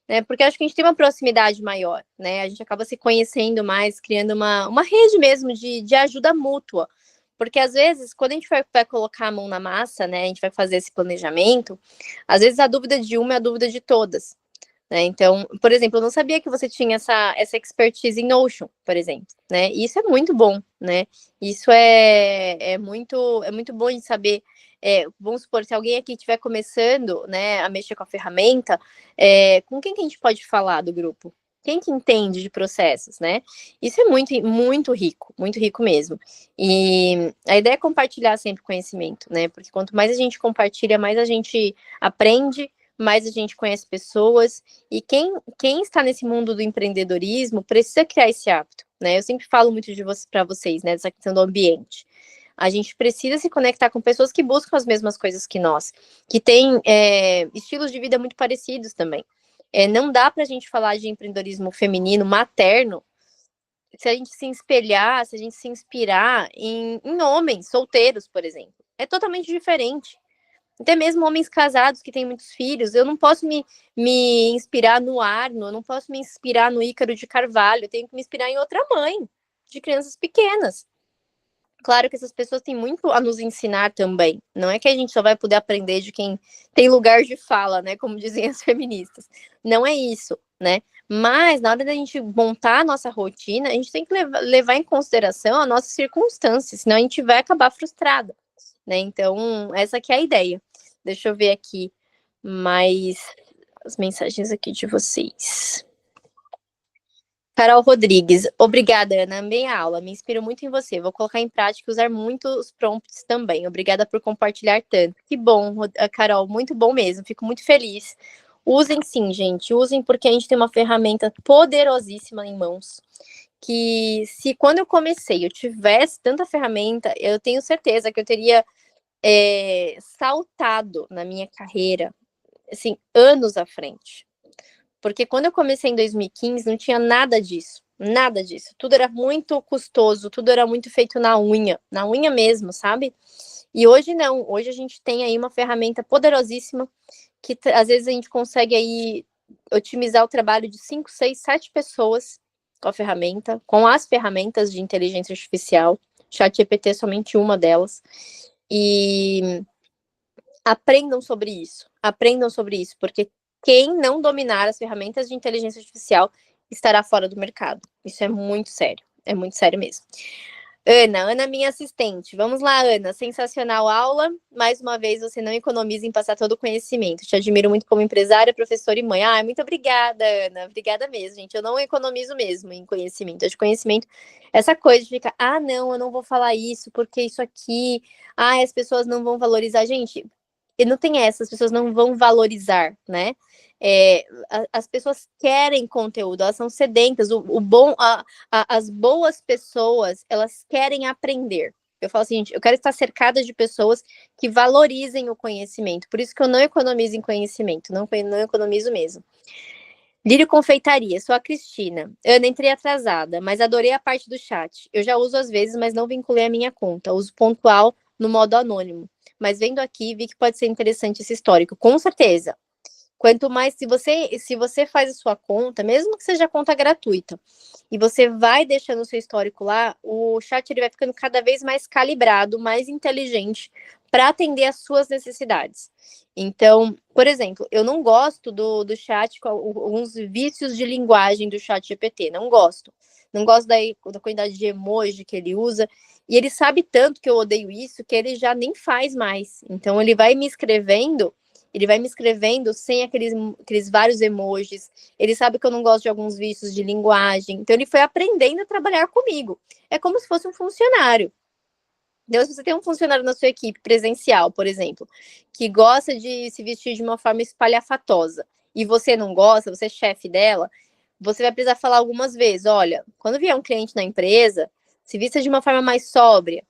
Né? Porque acho que a gente tem uma proximidade maior, né? A gente acaba se conhecendo mais, criando uma rede mesmo de ajuda mútua. Porque às vezes, quando a gente vai colocar a mão na massa, né? A gente vai fazer esse planejamento, às vezes a dúvida de uma é a dúvida de todas. Né? Então, por exemplo, eu não sabia que você tinha essa expertise em Notion, por exemplo, né? E isso é muito bom, né? Isso é muito bom de saber. Vamos supor, se alguém aqui estiver começando, né, a mexer com a ferramenta, com quem que a gente pode falar do grupo? Quem que entende de processos, né? Isso é muito rico mesmo. E a ideia é compartilhar sempre conhecimento, né? Porque quanto mais a gente compartilha, mais a gente aprende, mais a gente conhece pessoas, e quem está nesse mundo do empreendedorismo precisa criar esse hábito, né? Eu sempre falo muito para vocês, né, dessa questão do ambiente. A gente precisa se conectar com pessoas que buscam as mesmas coisas que nós, que têm estilos de vida muito parecidos também. Não dá para a gente falar de empreendedorismo feminino, materno, se a gente se espelhar, se a gente se inspirar em homens solteiros, por exemplo. É totalmente diferente. Até mesmo homens casados que têm muitos filhos, eu não posso me inspirar no Arno, eu não posso me inspirar no Ícaro de Carvalho, eu tenho que me inspirar em outra mãe de crianças pequenas. Claro que essas pessoas têm muito a nos ensinar também. Não é que a gente só vai poder aprender de quem tem lugar de fala, né? Como dizem as feministas. Não é isso, né? Mas na hora da gente montar a nossa rotina, a gente tem que levar em consideração as nossas circunstâncias, senão a gente vai acabar frustrada, né? Então, essa aqui é a ideia. Deixa eu ver aqui mais as mensagens aqui de vocês. Carol Rodrigues, obrigada, Ana. Amei a aula, me inspiro muito em você. Vou colocar em prática e usar muito os prompts também. Obrigada por compartilhar tanto. Que bom, Carol, muito bom mesmo. Fico muito feliz. Usem sim, gente. Usem porque a gente tem uma ferramenta poderosíssima em mãos. Que se quando eu comecei eu tivesse tanta ferramenta, eu tenho certeza que eu teria saltado na minha carreira, assim, anos à frente. Porque quando eu comecei em 2015, não tinha nada disso. Nada disso. Tudo era muito custoso, tudo era muito feito na unha mesmo, sabe? E hoje não. Hoje a gente tem aí uma ferramenta poderosíssima que às vezes a gente consegue aí otimizar o trabalho de 5, 6, 7 pessoas com a ferramenta, com as ferramentas de inteligência artificial. ChatGPT é somente uma delas. E aprendam sobre isso, porque quem não dominar as ferramentas de inteligência artificial estará fora do mercado. Isso é muito sério mesmo. Ana, minha assistente. Vamos lá, Ana. Sensacional aula. Mais uma vez, você não economiza em passar todo o conhecimento. Te admiro muito como empresária, professora e mãe. Ah, muito obrigada, Ana. Obrigada mesmo, gente. Eu não economizo mesmo em conhecimento. De conhecimento, essa coisa de ficar, não, eu não vou falar isso, porque isso aqui, as pessoas não vão valorizar. Gente, e não tem essa, as pessoas não vão valorizar, né? As pessoas querem conteúdo, elas são sedentas. As boas pessoas, elas querem aprender. Eu falo assim, gente, eu quero estar cercada de pessoas que valorizem o conhecimento. Por isso que eu não economizo em conhecimento, não economizo mesmo. Lírio Confeitaria, sou a Cristina. Ana, entrei atrasada, mas adorei a parte do chat. Eu já uso às vezes, mas não vinculei a minha conta. Uso pontual no modo anônimo. Mas vendo aqui, vi que pode ser interessante esse histórico. Com certeza. Quanto mais, se você faz a sua conta, mesmo que seja conta gratuita, e você vai deixando o seu histórico lá, o chat ele vai ficando cada vez mais calibrado, mais inteligente para atender às suas necessidades. Então, por exemplo, eu não gosto do chat com alguns vícios de linguagem do chat GPT, não gosto. Não gosto da quantidade de emoji que ele usa, e ele sabe tanto que eu odeio isso, que ele já nem faz mais. Então, ele vai me escrevendo sem aqueles vários emojis. Ele sabe que eu não gosto de alguns vícios de linguagem. Então, ele foi aprendendo a trabalhar comigo. É como se fosse um funcionário. Então, se você tem um funcionário na sua equipe presencial, por exemplo, que gosta de se vestir de uma forma espalhafatosa, e você não gosta, você é chefe dela, você vai precisar falar algumas vezes, olha, quando vier um cliente na empresa, se vista de uma forma mais sóbria.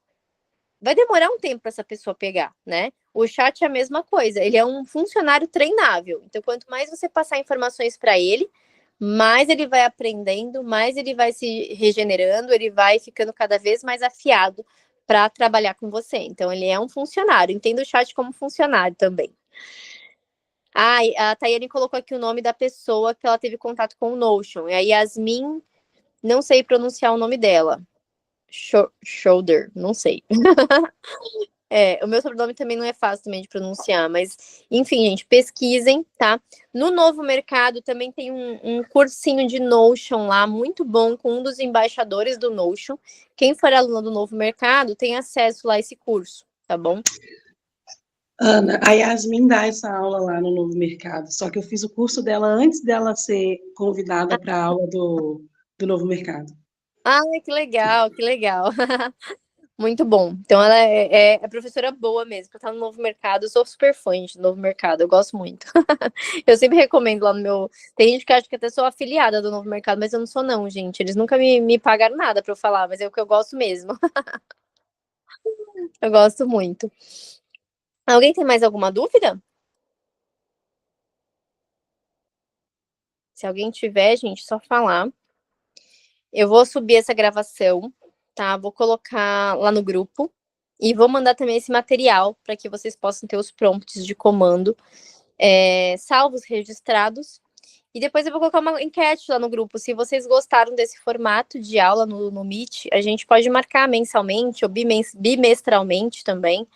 Vai demorar um tempo para essa pessoa pegar, né? O chat é a mesma coisa, ele é um funcionário treinável. Então, quanto mais você passar informações para ele, mais ele vai aprendendo, mais ele vai se regenerando, ele vai ficando cada vez mais afiado para trabalhar com você. Então, ele é um funcionário. Entenda o chat como funcionário também. Ah, a Tayane colocou aqui o nome da pessoa que ela teve contato com o Notion. É a Yasmin, não sei pronunciar o nome dela. Shoulder, não sei. O meu sobrenome também não é fácil também de pronunciar, mas, enfim, gente, pesquisem, tá? No Novo Mercado também tem um cursinho de Notion lá, muito bom, com um dos embaixadores do Notion. Quem for aluno do Novo Mercado tem acesso lá a esse curso, tá bom? Ana, a Yasmin dá essa aula lá no Novo Mercado, só que eu fiz o curso dela antes dela ser convidada para a aula do Novo Mercado. Ai, que legal, que legal. Muito bom. Então, ela é professora boa mesmo, pra estar no Novo Mercado. Eu sou super fã do Novo Mercado, eu gosto muito. Eu sempre recomendo lá no meu. Tem gente que acha que até sou afiliada do Novo Mercado, mas eu não sou, não, gente. Eles nunca me pagaram nada pra eu falar, mas é o que eu gosto mesmo. Eu gosto muito. Alguém tem mais alguma dúvida? Se alguém tiver, gente, só falar. Eu vou subir essa gravação, tá? Vou colocar lá no grupo e vou mandar também esse material para que vocês possam ter os prompts de comando salvos, registrados. E depois eu vou colocar uma enquete lá no grupo. Se vocês gostaram desse formato de aula no Meet, a gente pode marcar mensalmente ou bimestralmente também,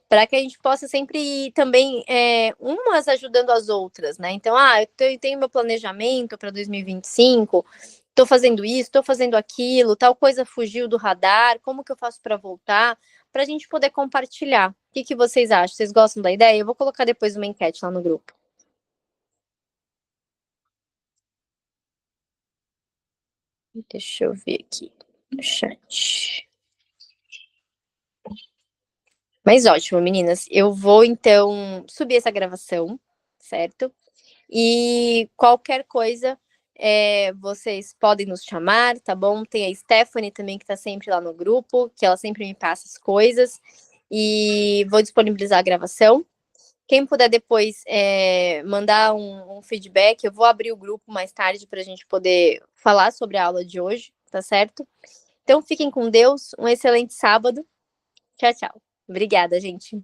para que a gente possa sempre ir também umas ajudando as outras, né? Então, eu tenho meu planejamento para 2025, estou fazendo isso, estou fazendo aquilo, tal coisa fugiu do radar, como que eu faço para voltar? Para a gente poder compartilhar. O que vocês acham? Vocês gostam da ideia? Eu vou colocar depois uma enquete lá no grupo. Deixa eu ver aqui no chat. Mas ótimo, meninas. Eu vou, então, subir essa gravação, certo? E qualquer coisa, vocês podem nos chamar, tá bom? Tem a Stephanie também, que tá sempre lá no grupo, que ela sempre me passa as coisas. E vou disponibilizar a gravação. Quem puder depois mandar um feedback, eu vou abrir o grupo mais tarde para a gente poder falar sobre a aula de hoje, tá certo? Então, fiquem com Deus, um excelente sábado. Tchau, tchau. Obrigada, gente.